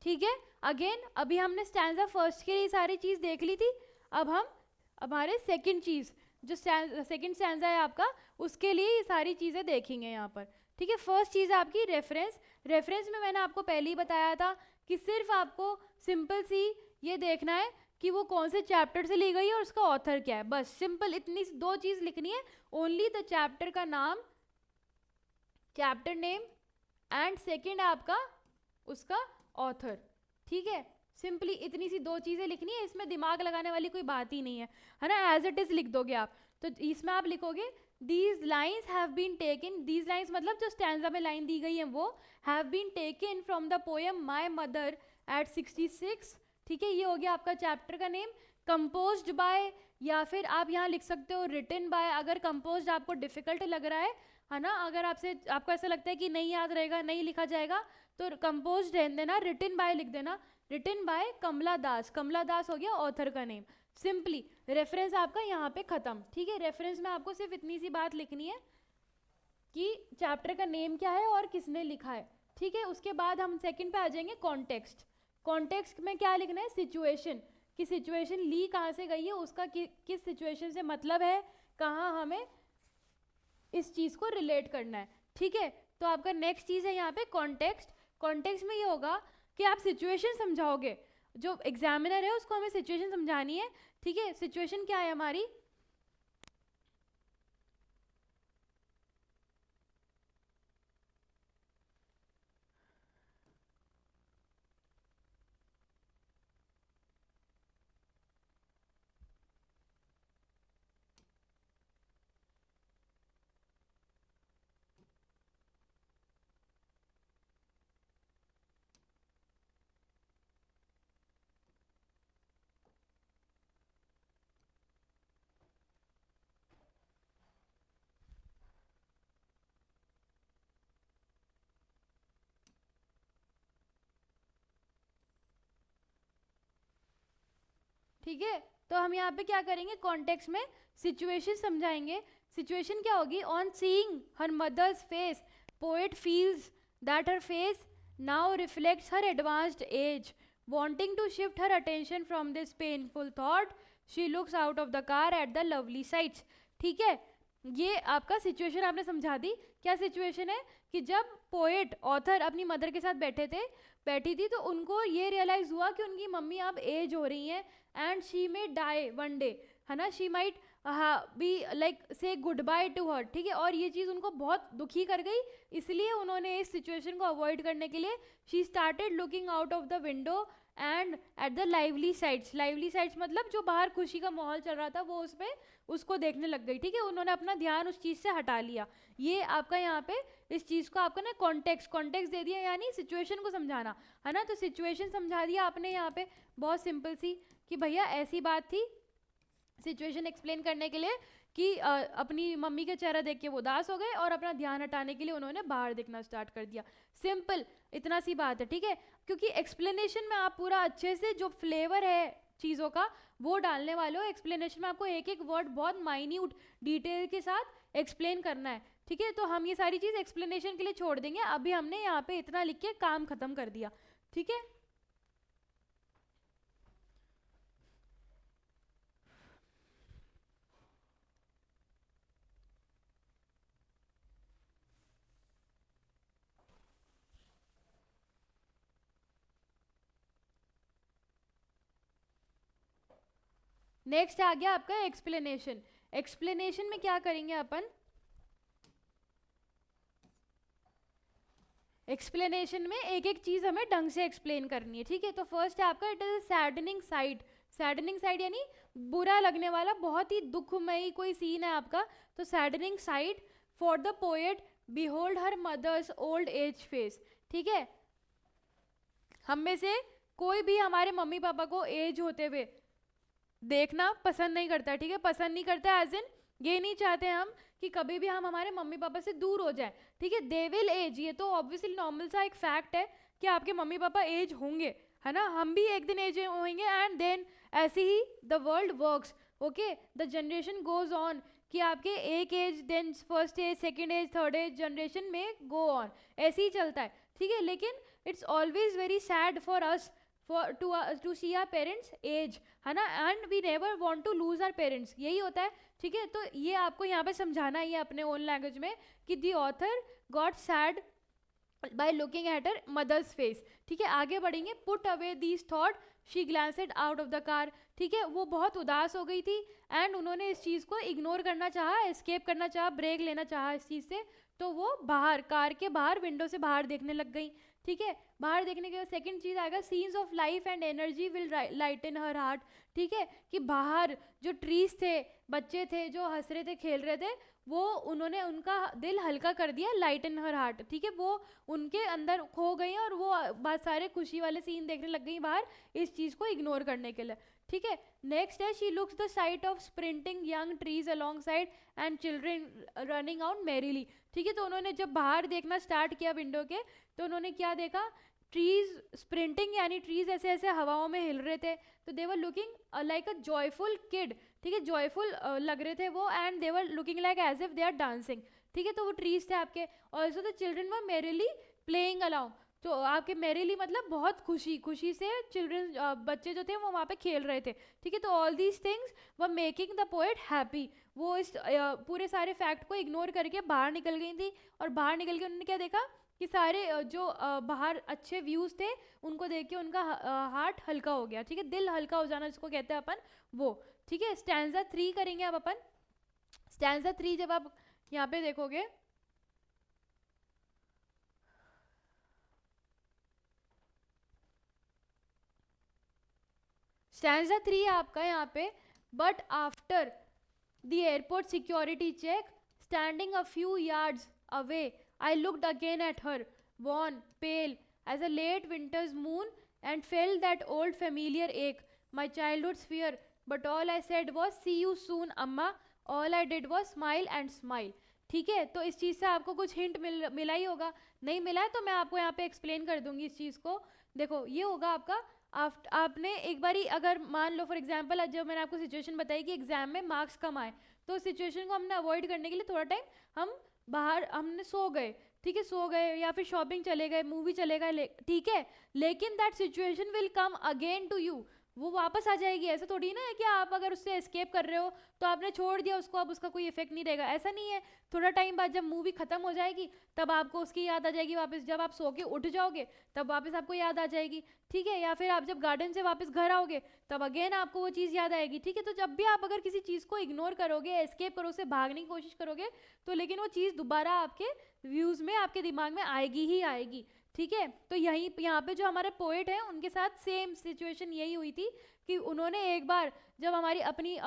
ठीक है। अगेन अभी हमने स्टैंजा फर्स्ट के लिए सारी चीज देख ली थी, अब हम हमारे सेकंड चीज जो सेकंड स्टैंजा है आपका, उसके लिए ये सारी चीजें देखेंगे यहाँ पर, ठीक है। फर्स्ट चीज आपकी रेफरेंस। रेफरेंस में मैंने आपको पहले ही बताया था कि सिर्फ आपको सिंपल सी ये देखना है कि वो कौन से चैप्टर से ली गई है और उसका ऑथर क्या है, बस सिंपल इतनी 2 चीज लिखनी है, ओनली द चैप्टर का नाम, चैप्टर नेम, एंड सेकंड आपका उसका ऑथर, ठीक है। सिंपली इतनी सी 2 चीजें लिखनी है, इसमें दिमाग लगाने वाली कोई बात ही नहीं है ना, एज इट इज लिख दोगे आप। तो इसमें आप लिखोगे these lines have been taken, these lines मतलब जो स्टैंजा में लाइन दी गई है वो, have been taken from the poem my mother at 66, ठीक है। ये हो गया आपका चैप्टर का नेम। कंपोज्ड बाय या फिर आप यहाँ लिख सकते हो रिटन बाय, अगर कंपोज्ड आपको डिफिकल्ट लग रहा है ना, अगर आपको ऐसा लगता है कि नहीं याद रहेगा, नहीं लिखा जाएगा, तो कंपोज्ड रहने देना, रिटन बाय लिख देना, रिटन बाय कमला दास, कमला दास हो गया ऑथर का नेम। सिंपली रेफरेंस आपका यहाँ पे खत्म। ठीक है, रेफरेंस में आपको सिर्फ इतनी सी बात लिखनी है कि चैप्टर का नेम क्या है और किसने लिखा है। ठीक है, उसके बाद हम सेकंड पे आ जाएंगे कॉन्टेक्स्ट। कॉन्टेक्स्ट में क्या लिखना है, सिचुएशन, कि सिचुएशन ली कहाँ से गई है, उसका किस सिचुएशन से मतलब है, कहाँ हमें इस चीज़ को रिलेट करना है। ठीक है, तो आपका नेक्स्ट चीज़ है यहाँ पे कॉन्टेक्स्ट। कॉन्टेक्स्ट में ये होगा कि आप सिचुएशन समझाओगे, जो एग्जामिनर है उसको हमें सिचुएशन समझानी है। ठीक है, सिचुएशन क्या है हमारी, ठीक है, तो हम यहाँ पे क्या करेंगे, कॉन्टेक्स्ट में सिचुएशन समझाएंगे। सिचुएशन क्या होगी, on seeing her mother's face poet feels that her face now reflects her advanced age, wanting to shift her attention from this painful thought she looks out of the car at the lovely sights। ठीक है, ये आपका situation आपने समझा दी। क्या situation है कि जब पोएट ऑथर अपनी मदर के साथ बैठी थी, तो उनको ये रियलाइज हुआ कि उनकी मम्मी अब एज हो रही हैं and she may die one day, है ना, she might be like say good bye to her. ठीक है, और ये चीज़ उनको बहुत दुखी कर गई, इसलिए उन्होंने इस सिचुएशन को अवॉइड करने के लिए she started looking out of the window and at the lively sides. Lively sides मतलब जो बाहर खुशी का माहौल चल रहा था वो उसको देखने लग गई। ठीक है, उन्होंने अपना ध्यान उस चीज़ से हटा लिया। ये आपका यहाँ पे इस चीज़ को आपका ना कॉन्टेक्स्ट दे दिया, यानी सिचुएशन को समझाना, है ना। तो सिचुएशन समझा दिया आपने यहाँ पे बहुत सिंपल सी, कि भैया ऐसी बात थी, सिचुएशन एक्सप्लेन करने के लिए कि अपनी मम्मी का चेहरा देख के वो उदास हो गए और अपना ध्यान हटाने के लिए उन्होंने बाहर देखना स्टार्ट कर दिया। सिंपल इतना सी बात है। ठीक है, क्योंकि एक्सप्लेनेशन में आप पूरा अच्छे से जो फ्लेवर है चीज़ों का वो डालने वाले हो। एक्सप्लेनेशन में आपको एक एक वर्ड बहुत माइन्यूट डिटेल के साथ एक्सप्लेन करना है। ठीक है, तो हम ये सारी चीज़ एक्सप्लेनेशन के लिए छोड़ देंगे। अभी हमने यहाँ पे इतना लिख के काम खत्म कर दिया। ठीक है, नेक्स्ट आ गया आपका एक्सप्लेनेशन। एक्सप्लेनेशन में क्या करेंगे अपन, एक्सप्लेनेशन में एक एक चीज हमें ढंग से एक्सप्लेन करनी है। ठीक है, तो फर्स्ट है आपका it is saddening side. Saddening side यानी बुरा लगने वाला, बहुत ही दुखमयी कोई सीन है आपका। तो saddening sight for the poet behold her mother's old age face. ठीक है, हम में से कोई भी हमारे मम्मी पापा को एज होते हुए देखना पसंद नहीं करता। ठीक है, पसंद नहीं करता एज इन ये नहीं चाहते हम कि कभी भी हम हमारे मम्मी पापा से दूर हो जाए। ठीक है, दे विल एज, ये तो ऑब्वियसली नॉर्मल सा एक फैक्ट है कि आपके मम्मी पापा एज होंगे, है ना, हम भी एक दिन एज होंगे। एंड देन ऐसे ही the world works, okay, the generation goes on, कि आपके एक age then first age second age third age generation में गो ऑन, ऐसे ही चलता है। ठीक है, लेकिन it's always very sad for us to see our parents age, है ना, and we never want to lose our parents, यही होता है। ठीक है, तो ये आपको यहाँ पे समझाना ही है अपने ओन लैंग्वेज में कि the author got sad by looking at her mother's face. ठीक है, आगे बढ़ेंगे। Put away these thought she glanced out of the car. ठीक है, वो बहुत उदास हो गई थी एंड उन्होंने इस चीज़ को इग्नोर करना चाहा, एस्केप करना चाहा, ब्रेक लेना चाहा इस चीज़ से, तो वो बाहर कार के बाहर विंडो से बाहर देखने लग गई। ठीक है, बाहर देखने के बाद सेकंड चीज़ आएगा scenes of life and energy will lighten her heart. ठीक है, कि बाहर जो ट्रीज थे, बच्चे थे जो हंस रहे थे, खेल रहे थे, वो उन्होंने उनका दिल हल्का कर दिया, लाइटन हर हार्ट। ठीक है, वो उनके अंदर खो गई और वो बहुत सारे खुशी वाले सीन देखने लग गई बाहर, इस चीज़ को इग्नोर करने के लिए। ठीक है। नेक्स्ट है she looks the sight of sprinting young trees along side and children running out merrily. ठीक है, तो उन्होंने जब बाहर देखना स्टार्ट किया विंडो के, तो उन्होंने क्या देखा, ट्रीज स्प्रिंटिंग, यानी ट्रीज ऐसे ऐसे हवाओं में हिल रहे थे, तो they were looking like a joyful kid. ठीक है, जॉयफुल लग रहे थे वो, and they were looking like as if they are dancing. ठीक है, तो वो ट्रीज थे आपके। Also the children were merrily playing along, तो आपके मेरीली मतलब बहुत खुशी खुशी से चिल्ड्रन बच्चे जो थे वो वहाँ पे खेल रहे थे। ठीक है, तो all these things were making the poet happy. वो इस पूरे सारे फैक्ट को इग्नोर करके बाहर निकल गई थी, और बाहर निकल के उन्होंने क्या देखा कि सारे जो बाहर अच्छे व्यूज थे उनको देख के उनका हार्ट हल्का हो गया। ठीक है, दिल हल्का हो जाना जिसको कहते हैं अपन, वो। ठीक है, स्टैंजा 3 करेंगे अब अपन। स्टैंजा 3 जब आप यहाँ पे देखोगे, स्टैंजा 3 आपका यहाँ पे, but after the airport security check, standing a few yards away, I looked again at her, worn, pale as a late winter's moon, and felt that old familiar ache, my childhood's fear. But all I said was, "See you soon, Amma." All I did was smile and smile. ठीक है, तो इस चीज़ से आपको कुछ hint मिला ही होगा। नहीं मिला है तो मैं आपको यहाँ पे एक्सप्लेन कर दूंगी इस चीज़ को। देखो, ये होगा आपका आपने एक बारी अगर मान लो फॉर एग्जाम्पल, जब मैंने आपको सिचुएशन बताई कि एग्जाम में मार्क्स कम आए, तो सिचुएशन को हमने अवॉइड करने के लिए थोड़ा टाइम हम बाहर हमने सो गए। ठीक है, सो गए या फिर शॉपिंग चले गए, मूवी चले गए, ठीक है, लेकिन that situation will come again to you, वो वापस आ जाएगी। ऐसा थोड़ी ना है कि आप अगर उससे एस्केप कर रहे हो तो आपने छोड़ दिया उसको, अब उसका कोई इफेक्ट नहीं रहेगा, ऐसा नहीं है। थोड़ा टाइम बाद जब मूवी खत्म हो जाएगी तब आपको उसकी याद आ जाएगी वापस, जब आप सो के उठ जाओगे तब वापस आपको याद आ जाएगी। ठीक है, या फिर आप जब गार्डन से वापस घर आओगे तब अगेन आपको वो चीज़ याद आएगी। ठीक है, तो जब भी आप अगर किसी चीज़ को इग्नोर करोगे, एस्केप करो, उससे भागने की कोशिश करोगे, तो लेकिन वो चीज़ दोबारा आपके व्यूज़ में, आपके दिमाग में आएगी ही आएगी। ठीक है, तो यहाँ पे जो हमारे पोएट हैं उनके साथ सेम सिचुएशन यही हुई थी कि उन्होंने एक बार जब हमारी अपनी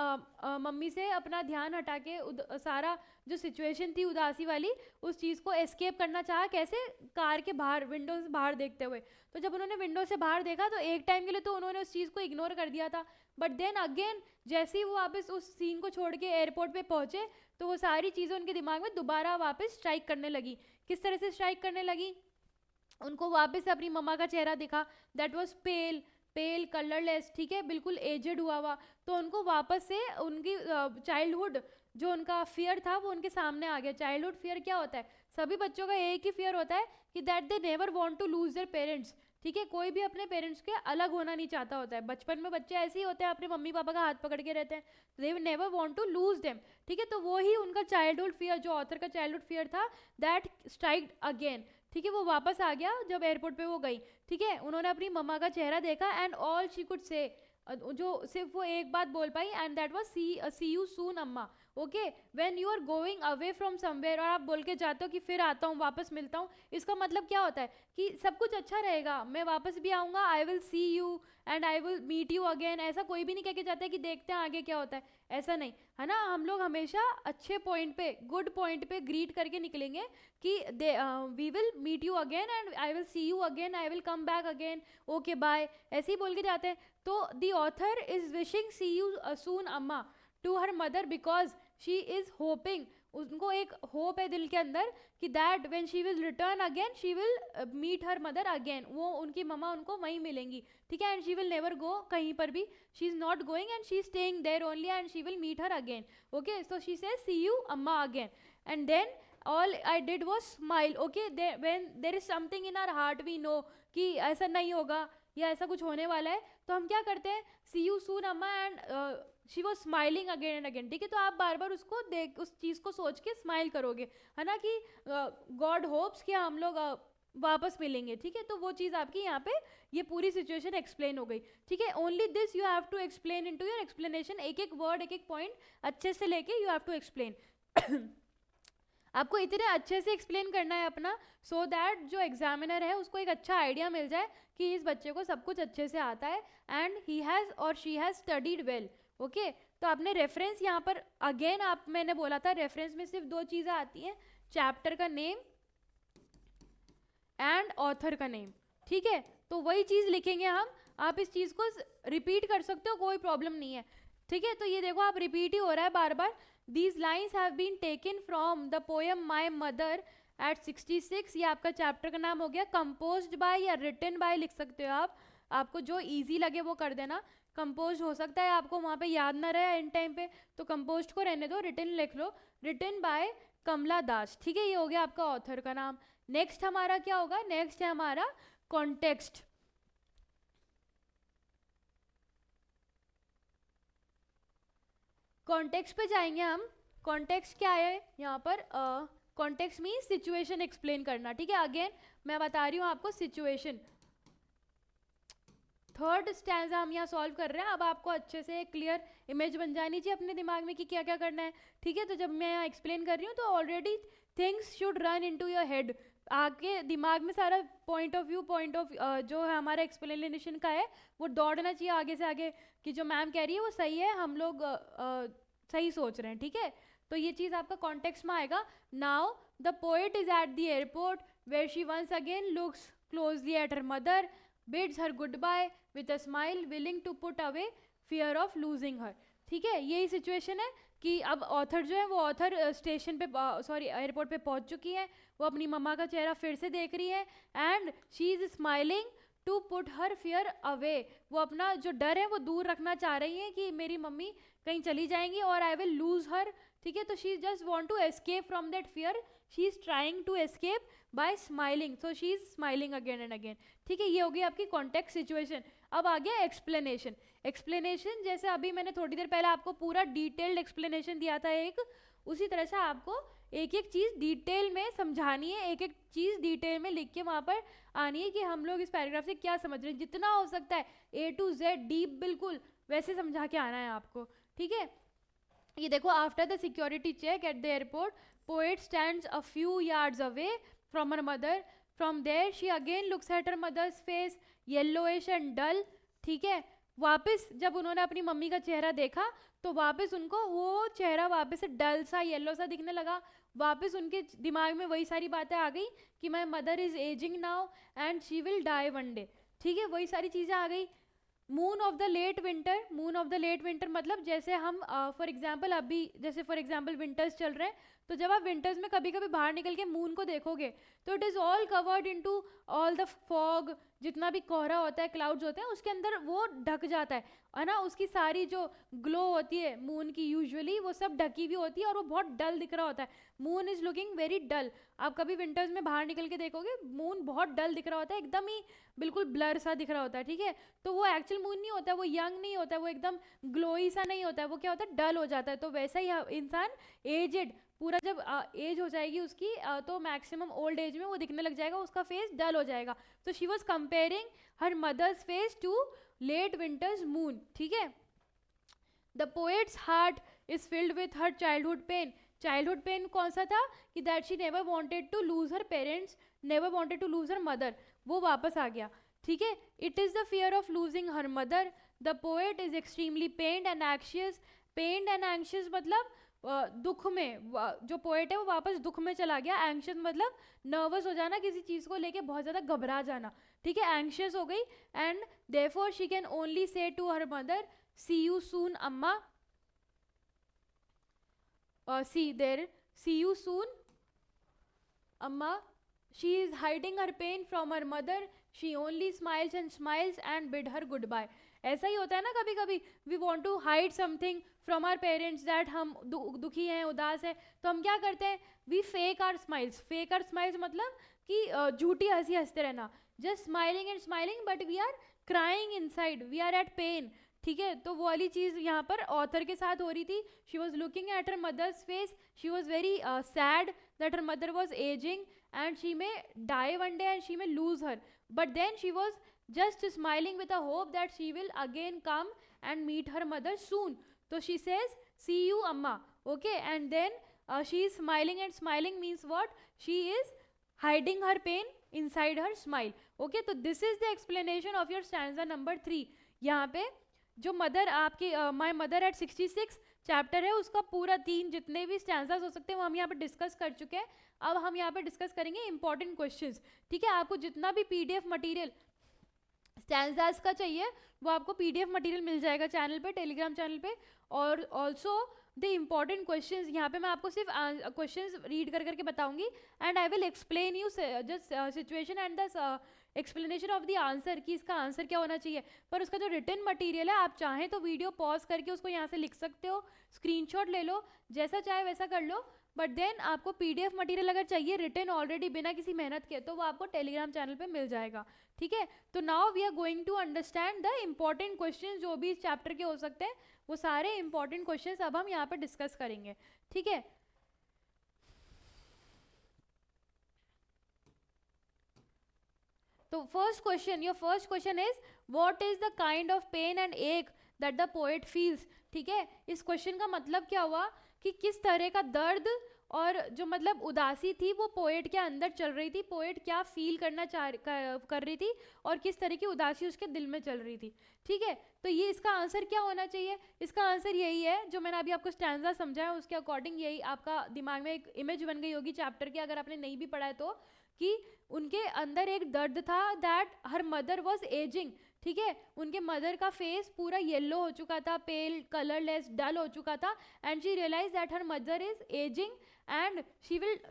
मम्मी से अपना ध्यान हटा के सारा जो सिचुएशन थी उदासी वाली, उस चीज़ को एस्केप करना चाहा, कैसे, कार के बाहर, विंडो से बाहर देखते हुए। तो जब उन्होंने विंडो से बाहर देखा तो एक टाइम के लिए तो उन्होंने उस चीज़ को इग्नोर कर दिया था, बट देन अगेन जैसे ही वो वापस उस सीन को छोड़ के एयरपोर्ट पे पहुंचे तो वो सारी चीज़ें उनके दिमाग में दोबारा वापस स्ट्राइक करने लगी। किस तरह से स्ट्राइक करने लगी, उनको वापस से अपनी मम्मा का चेहरा दिखा, that was pale pale colourless. ठीक है, बिल्कुल एजेड हुआ, तो उनको वापस से उनकी चाइल्डहुड जो उनका फियर था वो उनके सामने आ गया। चाइल्डहुड फियर क्या होता है, सभी बच्चों का एक ही फियर होता है कि that they never want to lose their parents. ठीक है, कोई भी अपने पेरेंट्स के अलग होना नहीं चाहता होता है। बचपन में बच्चे ऐसे ही होते हैं, अपने मम्मी पापा का हाथ पकड़ के रहते हैं, they never want to lose them. ठीक है, तो वो ही उनका चाइल्डहुड फियर, जो ऑथर का चाइल्डहुड फियर था, दैट स्ट्राइक अगेन। ठीक है, वो वापस आ गया जब एयरपोर्ट पे वो गई। ठीक है, उन्होंने अपनी मम्मा का चेहरा देखा, and all she could say, जो सिर्फ वो एक बात बोल पाई, and that was see you soon Amma. Okay, when you are going away from somewhere, और आप बोल के जाते हो कि फिर आता हूँ, वापस मिलता हूँ, इसका मतलब क्या होता है कि सब कुछ अच्छा रहेगा, मैं वापस भी आऊँगा, I will see you and I will meet you again. ऐसा कोई भी नहीं कह के जाता है कि देखते हैं आगे क्या होता है, ऐसा नहीं है ना। हम लोग हमेशा अच्छे पॉइंट पे, गुड पॉइंट पे ग्रीट करके निकलेंगे कि we will meet you again and I will see you again, I will come back again, okay bye, ऐसे ही बोल के जाते हैं। तो the author is wishing see you soon Amma to her mother because she is hoping, उनको एक hope है दिल के अंदर कि that when she will return again she will meet her mother again, वो उनकी मम्मा उनको वहीं मिलेंगी। ठीक है, and she will never go कहीं पर भी, she is not going and she is staying there only and she will meet her again. Okay, so she says see you Amma again, and then all I did was smile. Okay, when there is something in our heart we know कि ऐसा नहीं होगा या ऐसा कुछ होने वाला है, तो हम क्या करते हैं, सी यू सून अम्मा, and she was smiling again and again. ठीक है, तो आप बार बार उसको देख, उस चीज़ को सोच के स्माइल करोगे, है ना, कि गॉड होप्स कि हम लोग वापस मिलेंगे। ठीक है, तो वो चीज़ आपकी यहाँ पे ये पूरी सिचुएशन एक्सप्लेन हो गई। ठीक है, only this you have to explain in to your explanation, एक एक वर्ड, एक एक पॉइंट अच्छे से लेके यू हैव टू एक्सप्लेन। आपको इतने अच्छे से एक्सप्लेन करना है अपना, सो दैट जो एग्जामिनर है उसको एक अच्छा आइडिया मिल जाए कि इस बच्चे को सब कुछ अच्छे से आता है एंड ही हैज़ और she has studied well. Okay, तो आपने रेफरेंस यहाँ पर अगेन, आप मैंने बोला था रेफरेंस में सिर्फ दो चीज़ें आती हैं, चैप्टर का नेम एंड ऑथर का नेम। ठीक है, तो वही चीज़ लिखेंगे हम आप इस चीज़ को रिपीट कर सकते हो, कोई प्रॉब्लम नहीं है, ठीक है। तो ये देखो आप रिपीट ही हो रहा है बार बार। These lines have been taken from the poem my mother at 66। ये आपका चैप्टर का नाम हो गया। कंपोज्ड बाय या रिटन बाय लिख सकते हो आप, आपको जो इजी लगे वो कर देना। कंपोज हो सकता है आपको वहाँ पे याद ना रहे इन टाइम पे, तो कंपोज को रहने दो, रिटन लिख लो, रिटन बाय कमला दास, ठीक है। ये हो गया आपका ऑथर का नाम। नेक्स्ट हमारा क्या होगा, नेक्स्ट है हमारा कॉन्टेक्स्ट। कॉन्टेक्स्ट पे जाएंगे हम। कॉन्टेक्स्ट क्या है यहाँ पर, कॉन्टेक्स्ट मीन्स सिचुएशन एक्सप्लेन करना, ठीक है। अगेन मैं बता रही हूँ आपको सिचुएशन। थर्ड स्टैंजा हम यहाँ सॉल्व कर रहे हैं। अब आपको अच्छे से एक क्लियर इमेज बन जानी चाहिए अपने दिमाग में कि क्या क्या करना है, ठीक है। तो जब मैं यहाँ एक्सप्लेन कर रही हूँ तो already things should run into your head, आगे दिमाग में सारा पॉइंट ऑफ व्यू जो है हमारा एक्सप्लेनेशन का है वो दौड़ना चाहिए आगे से आगे, कि जो मैम कह रही है वो सही है, हम लोग सही सोच रहे हैं, ठीक है। तो ये चीज़ आपका कॉन्टेक्स्ट में आएगा। Now the poet is at the airport where she once again looks closely at her mother, bids her goodbye with a smile, willing to put away fear of losing her, ठीक है। यही situation है कि अब author जो है वो author station पे सॉरी एयरपोर्ट पे पहुंच चुकी है, वो अपनी मम्मा का चेहरा फिर से देख रही है and she is smiling to put her fear away, वो अपना जो डर है वो दूर रखना चाह रही है कि मेरी मम्मी कहीं चली जाएंगी और आई विल लूज हर, ठीक है। तो she just want to escape from that fear, she is trying to escape by smiling, so she is smiling again and again, ठीक है। ये होगी आपकी कॉन्टेक्स्ट सिचुएशन। अब आ गया एक्सप्लेनेशन। एक्सप्लेनेशन जैसे अभी मैंने थोड़ी देर पहले आपको पूरा डिटेल्ड एक्सप्लेनेशन दिया था एक, उसी तरह से आपको एक एक चीज़ डिटेल में समझानी है, एक एक चीज़ डिटेल में लिख के वहाँ पर आनी है कि हम लोग इस पैराग्राफ से क्या समझ रहे हैं, जितना हो सकता है A to Z डीप बिल्कुल वैसे समझा के आना है आपको, ठीक है। ये देखो, after the security check at the airport poet stands a few yards away from her mother, from there she again looks at her mother's face yellowish and dull, ठीक है। वापस जब उन्होंने अपनी मम्मी का चेहरा देखा तो वापस उनको वो चेहरा वापस से डल सा येलो सा दिखने लगा, वापस उनके दिमाग में वही सारी बातें आ गई कि my mother is ageing now and she will die one day, ठीक है। वही सारी चीज़ें आ गई। Moon of the late winter, moon of the late winter मतलब जैसे हम फॉर एग्जाम्पल अभी जैसे फॉर एग्जाम्पल विंटर्स चल रहे हैं, तो जब आप विंटर्स में कभी कभी बाहर निकल के मून को देखोगे तो it is all covered into all the fog, जितना भी कोहरा होता है, क्लाउड्स होते हैं, उसके अंदर वो ढक जाता है ना। उसकी सारी जो ग्लो होती है मून की यूजुअली वो सब ढकी हुई होती है और वो बहुत डल दिख रहा होता है। Moon is looking very dull. आप कभी विंटर्स में बाहर निकल के देखोगे मून बहुत डल दिख रहा होता है, एकदम ही बिल्कुल ब्लर सा दिख रहा होता है, ठीक है। तो वो एक्चुअल मून नहीं होता, वो यंग नहीं होता, वो एकदम ग्लोई सा नहीं होता है, वो क्या होता है, डल हो जाता है। तो वैसा ही इंसान एजेड पूरा जब एज हो जाएगी उसकी तो मैक्सिमम ओल्ड एज में वो दिखने लग जाएगा, उसका फेस डल हो जाएगा। तो she was comparing her mother's face to late winter's moon, ठीक है। The poet's heart is filled with her childhood pain. Childhood pain कौन सा था कि that she never wanted to lose her parents, never wanted to lose her mother, वो वापस आ गया, ठीक है। It is the fear of losing her mother. The poet is extremely pained and anxious. Pained and anxious मतलब दुख में, जो पोएट है वो वापस दुख में चला गया। एंग्शियस मतलब नर्वस हो जाना, किसी चीज़ को लेके बहुत ज़्यादा घबरा जाना, ठीक है। एंग्शियस हो गई and therefore she can only say to her mother see you soon Amma, see you soon amma. She is hiding her pain from her mother, she only smiles and bid her goodbye. ऐसा ही होता है ना कभी कभी, we want to hide something from our parents that हम दुखी हैं, उदास है, तो हम क्या करते हैं, we fake our smiles. Fake our smiles मतलब कि झूठी हंसी हंसते रहना, just smiling and smiling but we are crying inside, we are at pain, ठीक है। तो वो वाली चीज़ यहाँ पर ऑथर के साथ हो रही थी। She was looking at her mother's face, she was very sad that her mother was ageing and she may die one day and she may lose her, but then she was just smiling with a hope that she will again come and meet her mother soon. So she says see you amma, okay, and then she is smiling and smiling means what, she is hiding her pain inside her smile, okay. तो this is the explanation of your stanza number 3. यहाँ पे जो mother आपकी माई mother at 66 chapter है उसका पूरा 3 जितने भी स्टैंजास हो सकते हैं वो हम यहाँ पे डिस्कस कर चुके हैं। अब हम यहाँ पे डिस्कस करेंगे इंपॉर्टेंट क्वेश्चंस, ठीक है। आपको जितना भी PDF मटेरियल स्टैंजास का चाहिए वो आपको पीडीएफ मटेरियल मिल जाएगा चैनल पे, टेलीग्राम चैनल पे। और ऑल्सो द इम्पॉर्टेंट क्वेश्चंस, यहाँ पे मैं आपको सिर्फ क्वेश्चंस रीड कर करके बताऊंगी and I will explain you just situation and the explanation of the answer कि इसका आंसर क्या होना चाहिए। पर उसका जो रिटन मटेरियल है आप चाहें तो वीडियो पॉज करके उसको यहाँ से लिख सकते हो, स्क्रीनशॉट ले लो, जैसा चाहे वैसा कर लो। बट देन आपको पीडीएफ मटेरियल अगर चाहिए रिटन ऑलरेडी बिना किसी मेहनत के, तो वो आपको टेलीग्राम चैनल पे मिल जाएगा। ठीक है, तो now we are going to understand the important question जो भी इस चैप्टर के हो सकते हैं, वो सारे इंपॉर्टेंट क्वेश्चंस अब हम यहाँ पर डिस्कस करेंगे। ठीक है, तो first question, your first question is what is the kind of pain and ache that the poet feels. ठीक है, इस क्वेश्चन का मतलब क्या हुआ कि किस तरह का दर्द और जो मतलब उदासी थी वो पोएट के अंदर चल रही थी, पोएट क्या फील करना कर रही थी और किस तरह की उदासी उसके दिल में चल रही थी। ठीक है, तो ये इसका आंसर क्या होना चाहिए, इसका आंसर यही है जो मैंने अभी आपको स्टैंजा समझाया उसके अकॉर्डिंग यही आपका दिमाग में एक इमेज बन गई होगी चैप्टर की, अगर आपने नहीं भी पढ़ा है तो, कि उनके अंदर एक दर्द था that her mother was ageing. ठीक है, उनके मदर का फेस पूरा येलो हो चुका था, पेल, कलरलेस, डल हो चुका था, and she realise that her mother is ageing and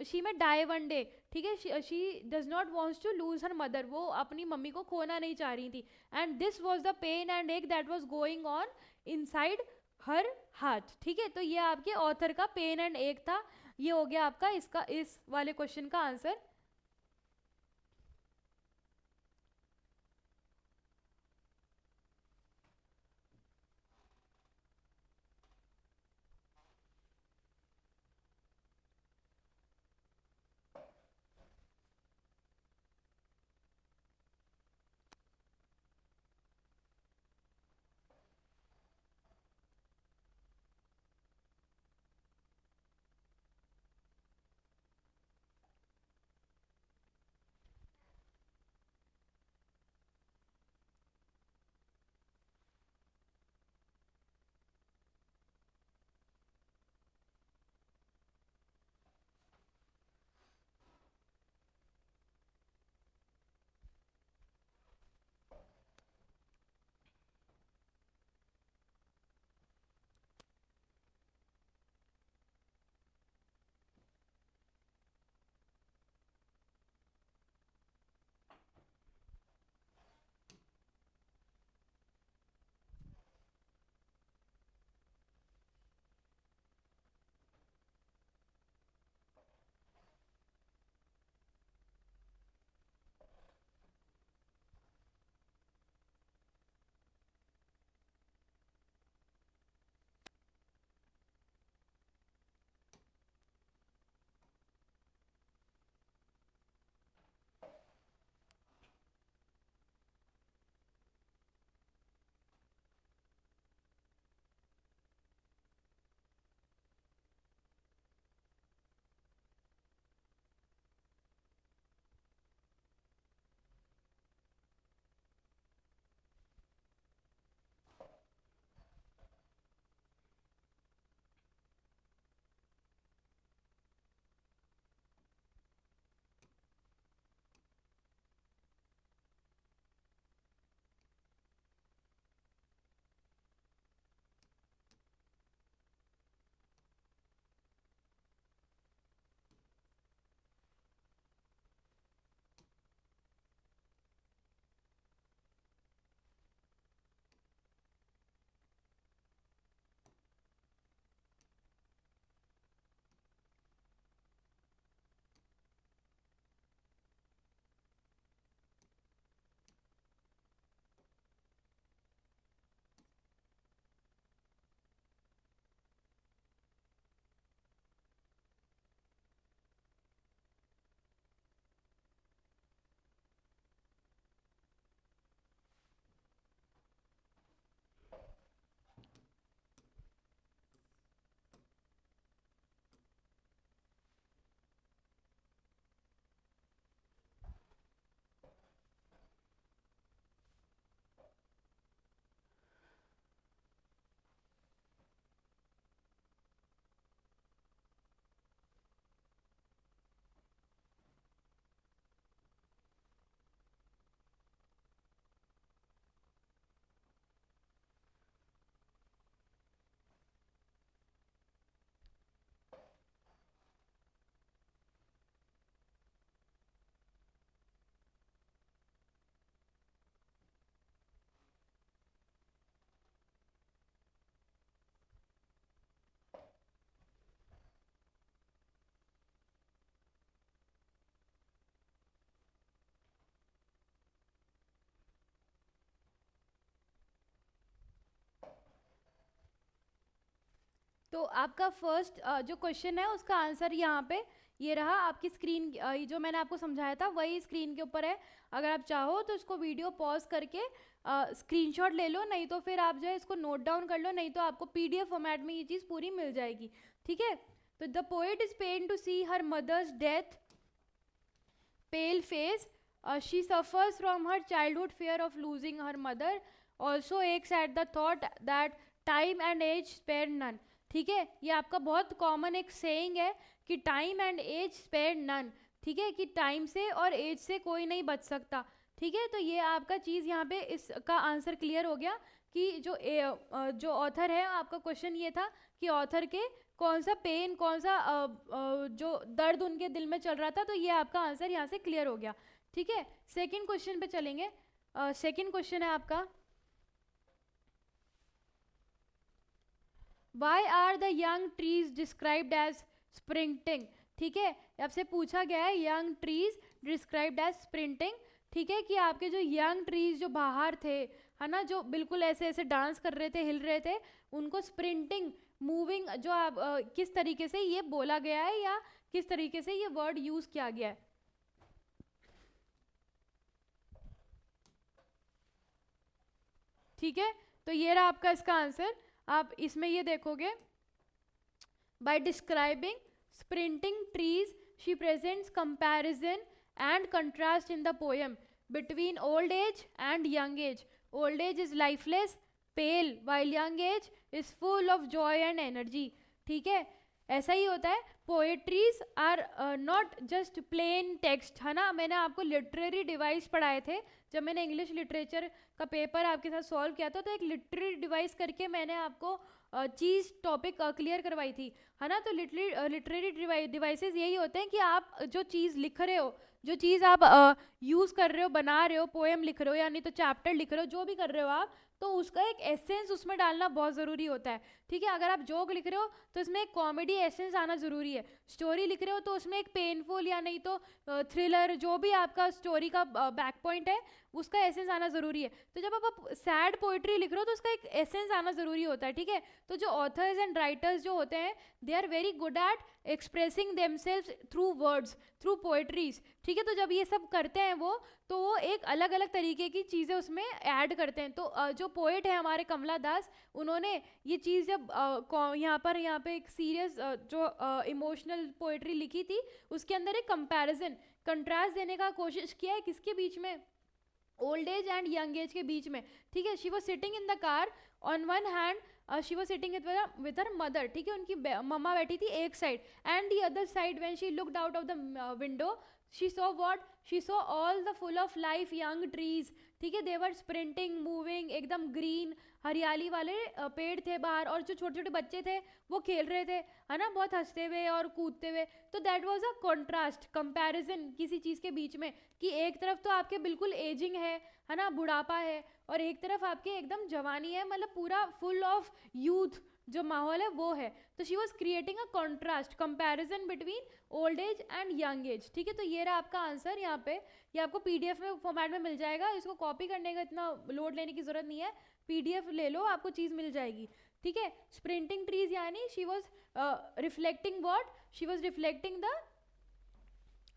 she may die one day. ठीक है, she does not wants to lose her mother, वो अपनी मम्मी को खोना नहीं चाह रही थी, and this was the pain and ache that was going on inside her heart. ठीक है, तो ये आपके ऑथर का पेन एंड एक था। ये हो गया आपका इसका इस वाले क्वेश्चन का आंसर। तो आपका फर्स्ट जो क्वेश्चन है उसका आंसर यहाँ पे ये रहा आपकी स्क्रीन, जो मैंने आपको समझाया था वही स्क्रीन के ऊपर है। अगर आप चाहो तो इसको वीडियो पॉज करके स्क्रीनशॉट ले लो, नहीं तो फिर आप जो है इसको नोट डाउन कर लो, नहीं तो आपको पीडीएफ फॉर्मेट में ये चीज़ पूरी मिल जाएगी। ठीक है, तो the poet is pain to see her mother's death, pale face, she suffers from her childhood fear of losing her mother, also aches at the thought that time and age spare none। ठीक है, ये आपका बहुत common एक saying है कि time and age spare none. ठीक है, कि टाइम से और एज से कोई नहीं बच सकता। ठीक है, तो ये आपका चीज़ यहाँ पे इसका आंसर क्लियर हो गया कि जो ऑथर है, आपका क्वेश्चन ये था कि ऑथर के कौन सा पेन, कौन सा जो दर्द उनके दिल में चल रहा था, तो ये आपका आंसर यहाँ से क्लियर हो गया। ठीक है, सेकंड क्वेश्चन पे चलेंगे। सेकंड क्वेश्चन है आपका, why are the young trees described as sprinting. ठीक है, आपसे पूछा गया है young trees described as sprinting. ठीक है, कि आपके जो यंग ट्रीज जो बाहर थे, है ना, जो बिल्कुल ऐसे ऐसे डांस कर रहे थे, हिल रहे थे, उनको स्प्रिंटिंग, मूविंग, जो आप किस तरीके से ये बोला गया है या किस तरीके से ये वर्ड यूज किया गया है। ठीक है, तो ये रहा आपका इसका आंसर। आप इसमें ये देखोगे, by describing sprinting trees she presents comparison and contrast in the poem between old age and young age. Old age is lifeless, pale, while young age is full of joy and energy. ठीक है, ऐसा ही होता है, poetries are not just plain text, है ना। मैंने आपको लिटरेरी डिवाइस पढ़ाए थे जब मैंने इंग्लिश लिटरेचर का पेपर आपके साथ सॉल्व किया था, तो एक लिटरेरी डिवाइस करके मैंने आपको चीज़ टॉपिक क्लियर करवाई थी, है ना। तो लिटरेरी डिवाइसेस यही होते हैं कि आप जो चीज़ लिख रहे हो, जो चीज़ आप यूज़ कर रहे हो, बना रहे हो, पोएम लिख रहे हो, यानी तो चैप्टर लिख रहे हो, जो भी कर रहे हो आप, तो उसका एक एसेंस उसमें डालना बहुत ज़रूरी होता है। ठीक है, अगर आप जोक लिख रहे हो तो इसमें एक कॉमेडी एसेंस आना ज़रूरी है। स्टोरी लिख रहे हो तो उसमें एक पेनफुल या नहीं तो थ्रिलर, जो भी आपका स्टोरी का बैक पॉइंट है, उसका एसेंस आना ज़रूरी है। तो जब आप सैड पोइट्री लिख रहे हो तो उसका एक एसेंस आना ज़रूरी होता है। ठीक है, तो जो ऑथर्स एंड राइटर्स जो होते हैं, they are very good at expressing themselves through words, through poetries. ठीक है, तो जब ये सब करते हैं तो वो एक अलग अलग तरीके की चीज़ें उसमें ऐड करते हैं। तो जो पोएट है हमारे कमला दास, उन्होंने ये चीज़ जब यहाँ पे एक सीरियस जो इमोशनल पोएट्री लिखी थी, उसके अंदर एक कंपैरिजन, कंट्रास्ट देने का कोशिश किया है, किसके बीच में, old age and young age के बीच में। ठीक है, she was sitting in the car, on one hand she was sitting with her mother. ठीक है, उनकी मम्मा बैठी थी एक side, and the other side when she looked out of the window, she saw what, she saw all the full of life young trees। ठीक है, they were sprinting, moving, एकदम green हरियाली वाले पेड़ थे बाहर, और जो छोटे छोटे बच्चे थे वो खेल रहे थे, है ना, बहुत हंसते हुए और कूदते हुए। तो that was a contrast, comparison किसी चीज़ के बीच में, कि एक तरफ तो आपके बिल्कुल एजिंग है ना, बुढ़ापा है, और एक तरफ आपके एकदम जवानी है, मतलब पूरा फुल ऑफ यूथ जो माहौल है वो है। तो she was creating a contrast, comparison between old age and young as. ठीक है, तो ये रहा आपका आंसर यहाँ पे। ये आपको पीडीएफ में फॉर्मेट में मिल जाएगा, इसको कॉपी करने का इतना लोड लेने की जरूरत नहीं है, पीडीएफ ले लो, आपको चीज़ मिल जाएगी। ठीक है, स्प्रिंटिंग ट्रीज यानी she was reflecting what, she was reflecting the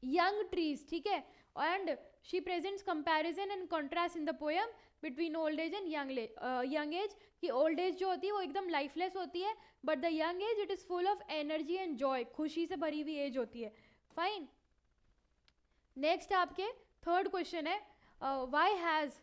young trees. ठीक है, and she presents comparison and contrast in the poem between old age and young as, कि ओल्ड एज जो होती है वो एकदम लाइफलेस होती है, but the young age it is full of energy and Joy, खुशी से भरी हुई एज होती है। फाइन, नेक्स्ट आपके थर्ड क्वेश्चन है, why has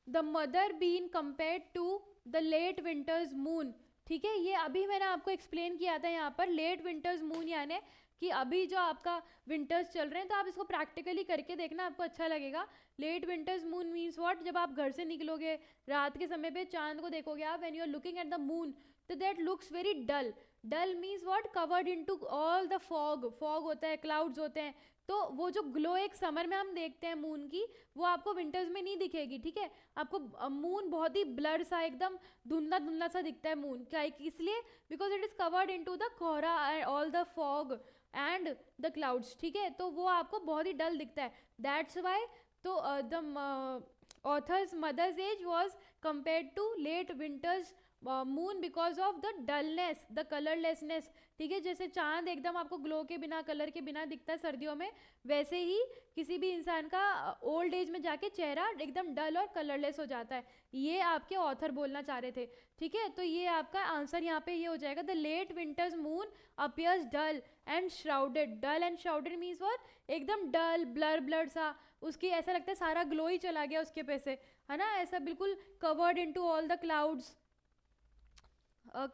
the mother been compared to the late winter's moon. ठीक है, ये अभी मैंने आपको एक्सप्लेन किया था यहाँ पर, लेट विंटर्स मून यानी कि अभी जो आपका विंटर्स चल रहे हैं, तो आप इसको प्रैक्टिकली करके देखना, आपको अच्छा लगेगा। Late winter's moon means what, जब आप घर से निकलोगे रात के समय पे चांद को देखोगे आप, when you are looking at the moon, तो that looks very dull. Dull means what, covered into all the fog, fog होता है, क्लाउड्स होते हैं। तो वो जो ग्लो एक समर में हम देखते हैं मून की, वो आपको विंटर्स में नहीं दिखेगी। ठीक है, आपको मून बहुत ही ब्लर सा, एकदम धुंधला धुंधला सा दिखता है मून, क्या, इसलिए because it is covered into the kohra all the fog and the clouds. ठीक है, तो वो आपको बहुत ही डल दिखता है, दैट्स वाई। तो the author's mother's age was compared to late winter's moon because of the dullness, the colourlessness, ठीक है। जैसे चांद एकदम आपको ग्लो के बिना, कलर के बिना दिखता है सर्दियों में, वैसे ही किसी भी इंसान का ओल्ड एज में जाके चेहरा एकदम डल और कलरलेस हो जाता है। ये आपके ऑथर बोलना चाह रहे थे, ठीक है। तो ये आपका आंसर यहाँ पे ये हो जाएगा, the late winter's moon appears dull and shrouded. Dull and shrouded means what, एकदम डल, ब्लर ब्लर सा, उसकी ऐसा लगता है सारा ग्लो ही चला गया उसके पे से, है ना, ऐसा बिल्कुल covered into all the clouds,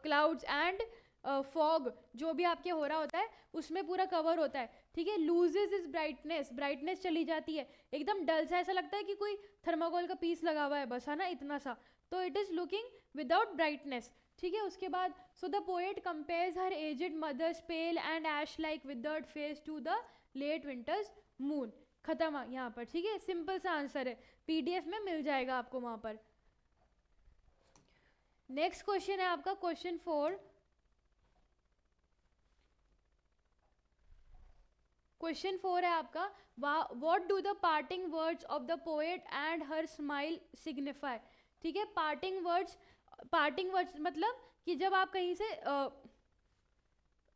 clouds and fog, जो भी आपके हो रहा होता है उसमें पूरा कवर होता है, ठीक है। लूजेज इज ब्राइटनेस, ब्राइटनेस चली जाती है, एकदम डल सा, ऐसा लगता है कि कोई थर्माकोल का पीस लगा हुआ है बस, है ना, इतना सा। तो it is looking without brightness, ठीक है। उसके बाद so the poet compares her aged mother's pale and ash like withered face to the late winter's moon. खत्म यहाँ पर, ठीक है। सिंपल सा आंसर है, पीडीएफ में मिल जाएगा आपको वहां पर। नेक्स्ट क्वेश्चन है आपका क्वेश्चन 4। क्वेश्चन 4 है आपका, what do the parting words of the poet and her smile signify, ठीक है। पार्टिंग वर्ड्स, पार्टिंग वर्ड्स मतलब कि जब आप कहीं से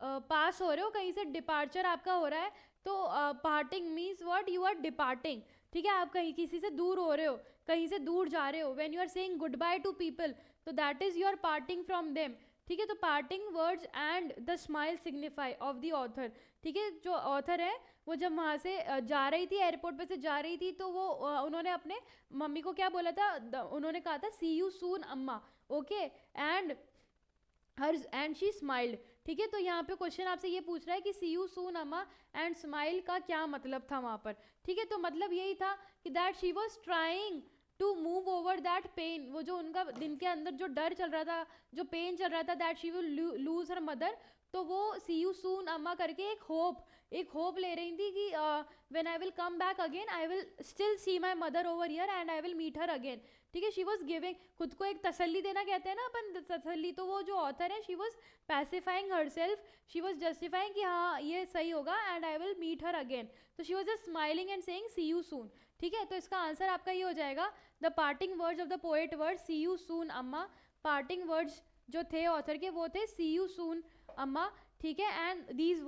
पास हो रहे हो, कहीं से डिपार्चर आपका हो रहा है, तो parting means what, you are departing, ठीक है। आप कहीं किसी से दूर हो रहे हो, कहीं से दूर जा रहे हो, when you are saying good bye to people, तो that is you are parting from them, ठीक है। तो parting words and the smile signify of the author, ठीक है। जो ऑथर है वो जब वहाँ से जा रही थी, एयरपोर्ट पे से जा रही थी, तो वो उन्होंने अपने मम्मी को क्या बोला था, उन्होंने कहा था सी you soon Amma, okay, and her and she smiled, ठीक है। तो यहाँ पे क्वेश्चन आपसे ये पूछ रहा है कि सी यू सून अम्मा एंड स्माइल का क्या मतलब था वहाँ पर, ठीक है। तो मतलब यही था कि that she was trying to move over that pain, वो जो उनका दिन के अंदर जो डर चल रहा था, जो पेन चल रहा था, that she will lose her mother, तो वो सी यू सून अम्मा करके एक होप ले रही थी कि when I will come back again I will still see my mother over here and I will meet her again, ठीक है। शी वॉज गिविंग, खुद को एक तसल्ली देना कहते हैं ना अपन, तसल्ली। तो वो जो ऑथर है, she was pacifying her self, she was justifying कि हाँ ये सही होगा and I will meet her again, तो she was just smiling and saying see you soon, ठीक है। तो इसका आंसर आपका ये हो जाएगा, the parting words of the poet word see you soon Amma. Parting words जो थे ऑथर के वो थे सी यू सून अम्मा, ठीक है। And these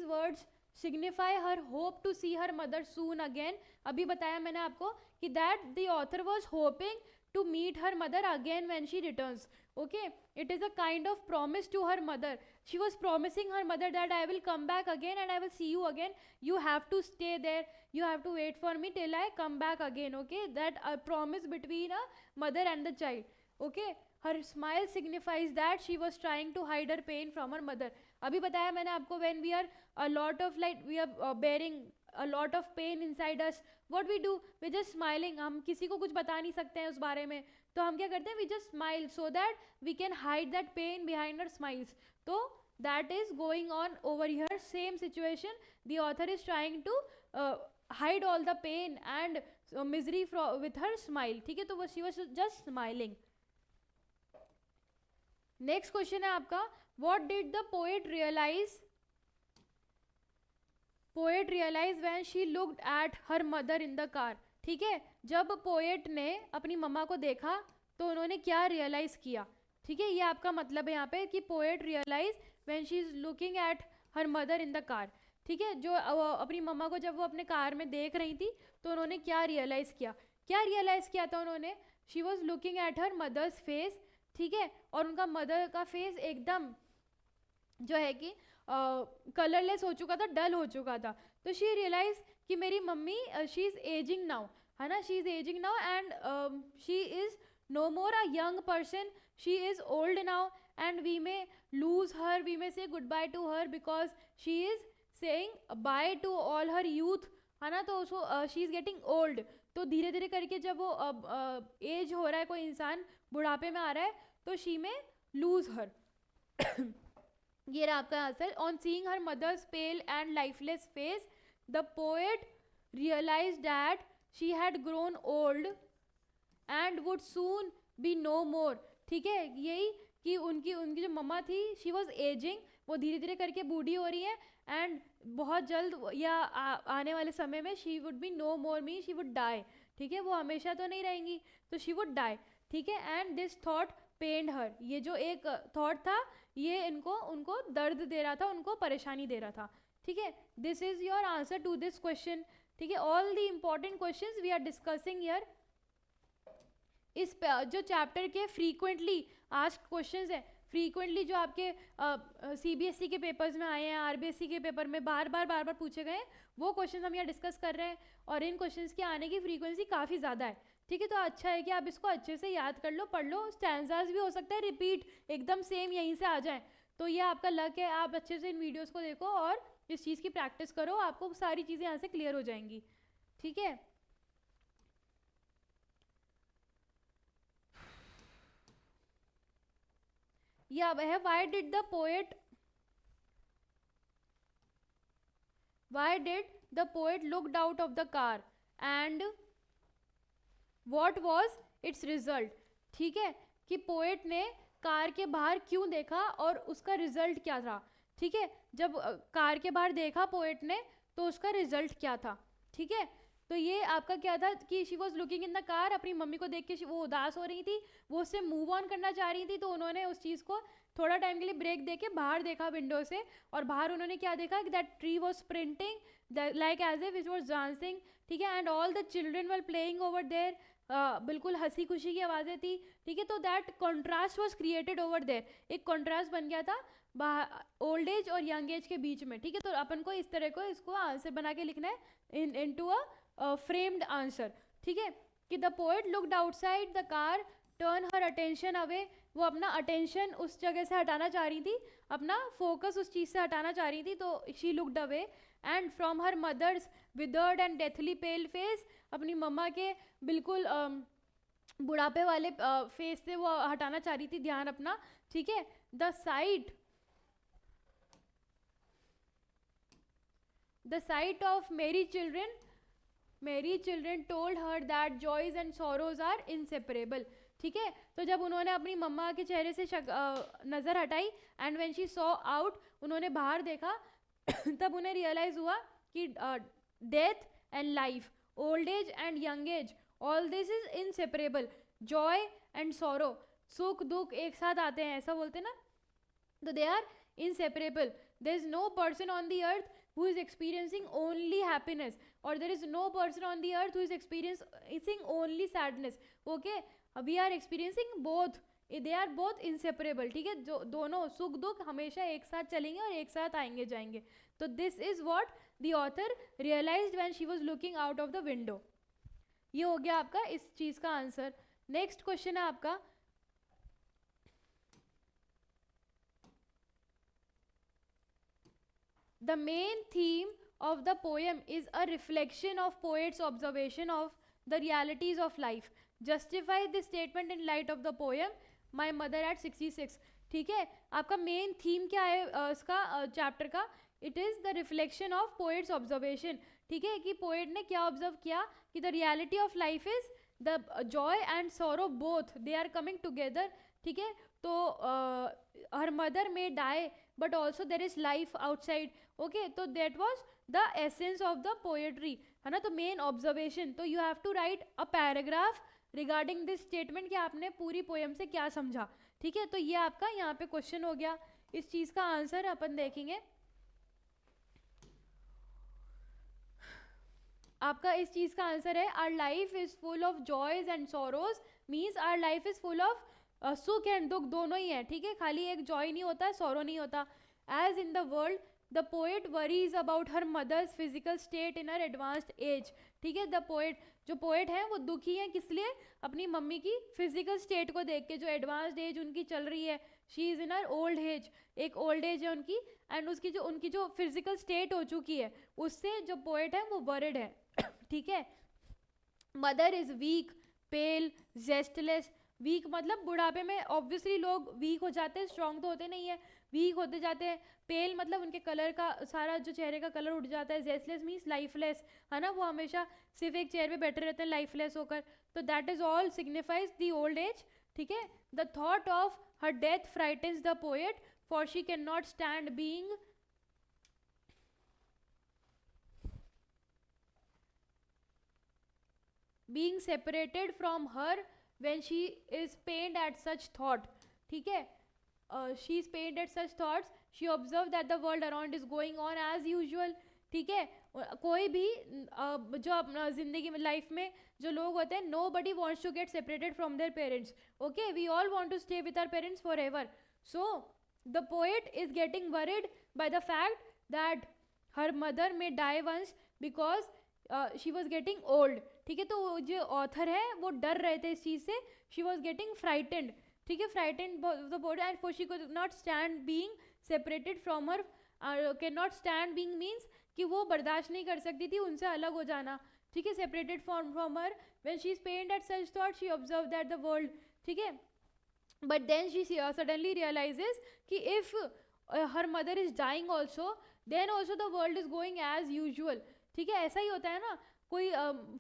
words signify her hope to see her mother soon again. अभी बताया मैंने आपको कि that the author was hoping to meet her mother again when she returns, okay. It is a kind of promise to her mother. She was promising her mother that I will come back again and I will see you again, you have to stay there, you have to wait for me till I come back again, okay. That a promise between a mother and the child, okay. Her smile signifies that she was trying to hide her pain from her mother. अभी बताया मैंने आपको, when we are a lot of like we are bearing a lot of pain inside us, what we do, we just smiling, हम किसी को कुछ बता नहीं सकते हैं उस बारे में, तो हम क्या करते हैं, we just smile so that we can hide that pain behind our smiles. तो that is going on over here, same situation, the author is trying to hide all the pain and misery with her smile, ठीक है। तो वो she was just smiling. Next question है आपका, what did the poet realize when she looked at her mother in the car, ठीक है। जब poet ने अपनी मम्मा को देखा तो उन्होंने क्या रियलाइज किया, ठीक है। ये आपका मतलब है यहाँ पे कि poet realize when she is looking at her mother in the car, ठीक है। जो अपनी मम्मा को जब वो अपने कार में देख रही थी तो उन्होंने क्या रियलाइज किया था उन्होंने, she was looking at her mother's face, ठीक है। और उनका मदर का फेस एकदम जो है कि कलरलेस हो चुका था, डल हो चुका था। तो शी रियलाइज कि मेरी mummy she is ageing now, है ना, she is ageing now and she is no more a young person, she is old now and we may lose her, we may say good bye to her because she is saying bye to all her youth, है ना। तो उसको she is getting old, तो धीरे धीरे करके जब वो एज हो रहा है, कोई इंसान बुढ़ापे में आ रहा है, तो शी में लूज हर ये रहा आपका answer. On seeing her mother's pale and lifeless face, the poet realise that she had grown old and would soon be no more, ठीक है। यही कि उनकी जो मम्मा थी, शी वॉज एजिंग, वो धीरे धीरे करके बूढ़ी हो रही है एंड बहुत जल्द या आने वाले समय में she would be no more mean she would die, ठीक है। वो हमेशा तो नहीं रहेंगी, तो शी वुड डाई, ठीक है। एंड दिस थॉट पेन्ड हर, ये जो एक थॉट था ये इनको उनको दर्द दे रहा था, उनको परेशानी दे रहा था, ठीक है. This is your answer to this question, ठीक है. All the important questions we are discussing here. इस जो चैप्टर के फ्रीक्वेंटली आस्क्ड क्वेश्चंस है, फ्रीक्वेंटली जो आपके सीबीएसई के पेपर्स में आए हैं, आरबीएसई के पेपर में बार बार पूछे गए हैं, वो क्वेश्चंस हम यहाँ डिस्कस कर रहे हैं. और इन क्वेश्चंस के आने की फ्रीक्वेंसी काफ़ी ज़्यादा है, ठीक है. तो अच्छा है कि आप इसको अच्छे से याद कर लो, पढ़ लो. स्टैंजास भी हो सकता है रिपीट एकदम सेम यहीं से आ जाए, तो ये आपका लक है. आप अच्छे से इन वीडियोज़ को देखो और इस चीज़ की प्रैक्टिस करो, आपको सारी चीज़ें यहाँ से क्लियर हो जाएंगी, ठीक है. Yeah, why did the poet looked out of the car and what was its result? ठीक है, कि पोएट ने कार के बाहर क्यों देखा और उसका रिजल्ट क्या था, ठीक है. जब कार के बाहर देखा पोएट ने तो उसका रिजल्ट क्या था, ठीक है. तो ये आपका क्या था कि she was looking in the car, अपनी मम्मी को देख के वो उदास हो रही थी, वो उससे मूव ऑन करना चाह रही थी, तो उन्होंने उस चीज़ को थोड़ा टाइम के लिए ब्रेक देके बाहर देखा विंडो से, और बाहर उन्होंने क्या देखा कि that tree was sprinting like as if it was dancing, ठीक है. And all the children were playing over there, बिल्कुल हंसी खुशी की आवाज़ें थी, ठीक है. तो that contrast was created over there, एक कॉन्ट्रास्ट बन गया था ओल्ड एज और यंग एज के बीच में, ठीक है. तो अपन को इस तरह को इसको आंसर बना के लिखना है इन टू अ फ्रेम्ड आंसर, ठीक है. कि the poet looked outside the car, turn her attention away, वो अपना अटेंशन उस जगह से हटाना चाह रही थी, अपना फोकस उस चीज़ से हटाना चाह रही थी, तो she looked away. And from her mother's withered and deathly pale face, अपनी मम्मा के बिल्कुल बुढ़ापे वाले फेस से वो हटाना चाह रही थी ध्यान अपना, ठीक है. The sight of merry children told her that joys and sorrows are inseparable, ठीक है. तो जब उन्होंने अपनी मम्मा के चेहरे से नज़र हटाई and when she saw out, उन्होंने बाहर देखा तब उन्हें रियलाइज हुआ कि death and life, old age and young as, all this is inseparable. Joy and sorrow, सुख दुख एक साथ आते हैं, ऐसा बोलते ना, तो they are inseparable. There is no person on the earth who is experiencing only happiness, or there is no person on the earth who is experiencing only sadness, okay. We are experiencing both, they are both inseparable, ठीक है. जो दोनों सुख दुख हमेशा एक साथ चलेंगे और एक साथ आएंगे जाएंगे. तो this is what the author realized when she was looking out of the window. ये हो गया आपका इस चीज का आंसर. नेक्स्ट क्वेश्चन है आपका, the main theme of the poem is a reflection of poet's observation of the realities of life. Justify this statement in light of the poem My Mother at 66. ठीक है, आपका main theme क्या है इसका chapter का? It is the reflection of poet's observation, ठीक है. कि पोएट ने क्या ऑब्जर्व किया कि the reality of life is the joy and sorrow both they are coming together, ठीक है. तो her mother may die but also there is life outside, okay. तो that was the essence of the poetry, है ना. तो main observation, तो you have to write a paragraph regarding this statement कि आपने पूरी पोएम से क्या समझा, ठीक है. तो ये आपका यहाँ पे क्वेश्चन हो गया. इस चीज का आंसर अपन देखेंगे. आपका इस चीज का आंसर है our life is full of joys and sorrows, means our life is full of सुख एंड दुख दोनों ही है, ठीक है. खाली एक जॉय नहीं होता है, सॉरो नहीं होता. As in the world the poet worries about her mother's physical state in her advanced age, ठीक है. द पोएट, जो पोएट है वो दुखी है किस लिए? अपनी मम्मी की फिजिकल स्टेट को देख के, जो एडवांस्ड एज उनकी चल रही है. She is in her old age, एक ओल्ड एज है उनकी, एंड उनकी जो फिजिकल स्टेट हो चुकी है उससे जो पोएट है वो वरिड है, ठीक है. Mother is weak, pale, zestless. Weak मतलब बुढ़ापे में ऑब्वियसली लोग वीक हो जाते हैं, स्ट्रॉन्ग तो होते नहीं है, वीक होते जाते हैं. पेल मतलब उनके कलर का सारा जो चेहरे का कलर उड़ जाता है. जेस्टलेस मीन्स लाइफलेस, है ना, वो हमेशा सिर्फ एक चेयर पे बैठे रहते हैं लाइफलेस होकर. तो that is all signifies the old age, ठीक है. The thought of her death frightens the poet for she can not stand being separated from her when she is pained at such thought, ठीक है, she is pained at such thoughts, she observed that the world around is going on as usual, ठीक है. कोई भी जो अपना ज़िंदगी में लाइफ में जो लोग होते हैं, nobody wants to get separated from their parents, okay, we all want to stay with our parents forever. So the poet is getting worried by the fact that her mother may die once because she was getting old, ठीक है. तो जो author है वो डर रहे थे इस चीज़ से, she was getting frightened, ठीक है, frightened the poet, and for she could not stand being separated from her, cannot stand being means कि वो बर्दाश्त नहीं कर सकती थी उनसे अलग हो जाना, ठीक है, separated from her. When she is pained at such thought, she observed that the world, ठीक है, but then she suddenly realizes कि if her mother is dying also, then also the world is going as usual, ठीक है. ऐसा ही होता है ना, कोई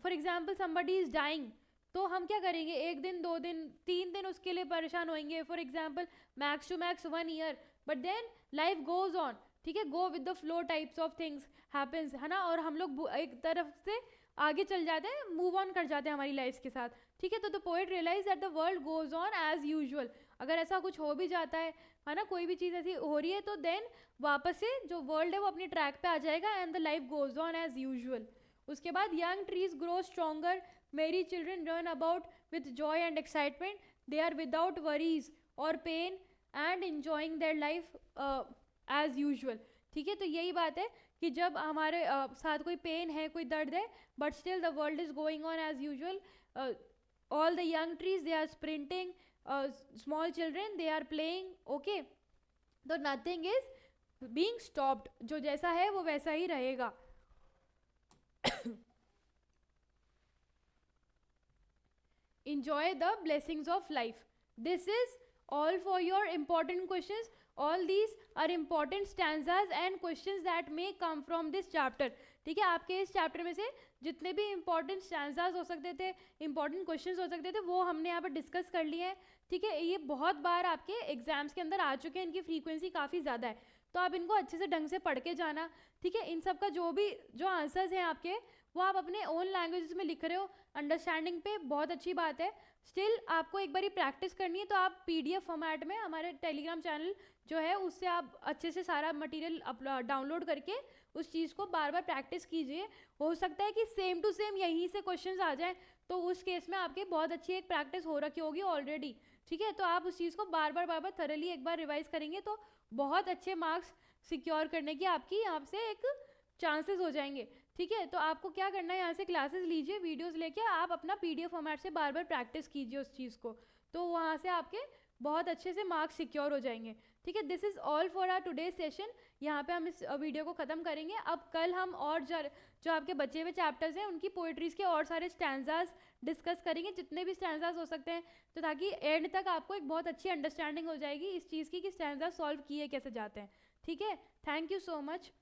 for example somebody is dying, तो हम क्या करेंगे, एक दिन, 2 दिन, 3 दिन उसके लिए परेशान होंगे, for example max to max 1 year, but then life goes on, ठीक है, go with the flow types of things happens, है ना, और हम लोग एक तरफ से आगे चल जाते हैं, मूव ऑन कर जाते हैं हमारी लाइफ के साथ, ठीक है. तो the poet realise that the world goes on as usual. अगर ऐसा कुछ हो भी जाता है ना, कोई भी चीज़ ऐसी हो रही है, तो देन वापस से जो वर्ल्ड है वो अपनी ट्रैक पे आ जाएगा and the life goes on as usual. उसके बाद young trees grow stronger, merry children run about with joy and excitement, they are without worries और pain and enjoying their life as usual, ठीक है. तो यही बात है कि जब हमारे साथ कोई पेन है, कोई दर्द है, but still the world is going on as usual. All the young trees they are sprinting, small children they are playing, okay. तो नथिंग इज बीइंग स्टॉप्ड, जो जैसा है वो वैसा ही रहेगा. Enjoy the blessings of life. This is all for your important questions. All these are important stanzas and questions that may come from this chapter, ठीक है. आपके इस चैप्टर में से जितने भी इंपॉर्टेंट स्टैंजाज हो सकते थे, इंपॉर्टेंट क्वेश्चंस हो सकते थे, वो हमने यहाँ पर डिस्कस कर लिए हैं, ठीक है. ये बहुत बार आपके एग्जाम्स के अंदर आ चुके हैं, इनकी फ्रीक्वेंसी काफ़ी ज़्यादा है, तो आप इनको अच्छे से ढंग से पढ़ के जाना, ठीक है. इन सब का जो आंसर्स हैं आपके, वो आप अपने ओन लैंग्वेज में लिख रहे हो, अंडरस्टैंडिंग पे बहुत अच्छी बात है. स्टिल आपको एक बारी प्रैक्टिस करनी है, तो आप PDF फॉर्मेट में हमारे टेलीग्राम चैनल जो है उससे आप अच्छे से सारा मटेरियल डाउनलोड करके उस चीज़ को बार बार प्रैक्टिस कीजिए. हो सकता है कि सेम टू सेम यहीं से क्वेश्चंस आ जाएं, तो उस केस में आपके बहुत अच्छी एक प्रैक्टिस हो रखी होगी ऑलरेडी, ठीक है. तो आप उस चीज़ को बार बार थरली एक बार रिवाइज करेंगे तो बहुत अच्छे मार्क्स सिक्योर करने की आपकी यहाँ से एक चांसेस हो जाएंगे, ठीक है. तो आपको क्या करना है, यहाँ से क्लासेस लीजिए, वीडियोस लेके आप अपना PDF फॉर्मेट से बार बार प्रैक्टिस कीजिए उस चीज़ को, तो वहाँ से आपके बहुत अच्छे से मार्क्स सिक्योर हो जाएंगे, ठीक है. This is all for our today session. यहाँ पे हम इस वीडियो को ख़त्म करेंगे. अब कल हम और जो आपके बचे हुए चैप्टर्स हैं उनकी पोइट्रीज़ के और सारे स्टैंजाज डिस्कस करेंगे, जितने भी स्टैंजाज हो सकते हैं, तो ताकि एंड तक आपको एक बहुत अच्छी अंडरस्टैंडिंग हो जाएगी इस चीज़ की कि स्टैंजाज सॉल्व किए कैसे जाते हैं, ठीक है. Thank you so much.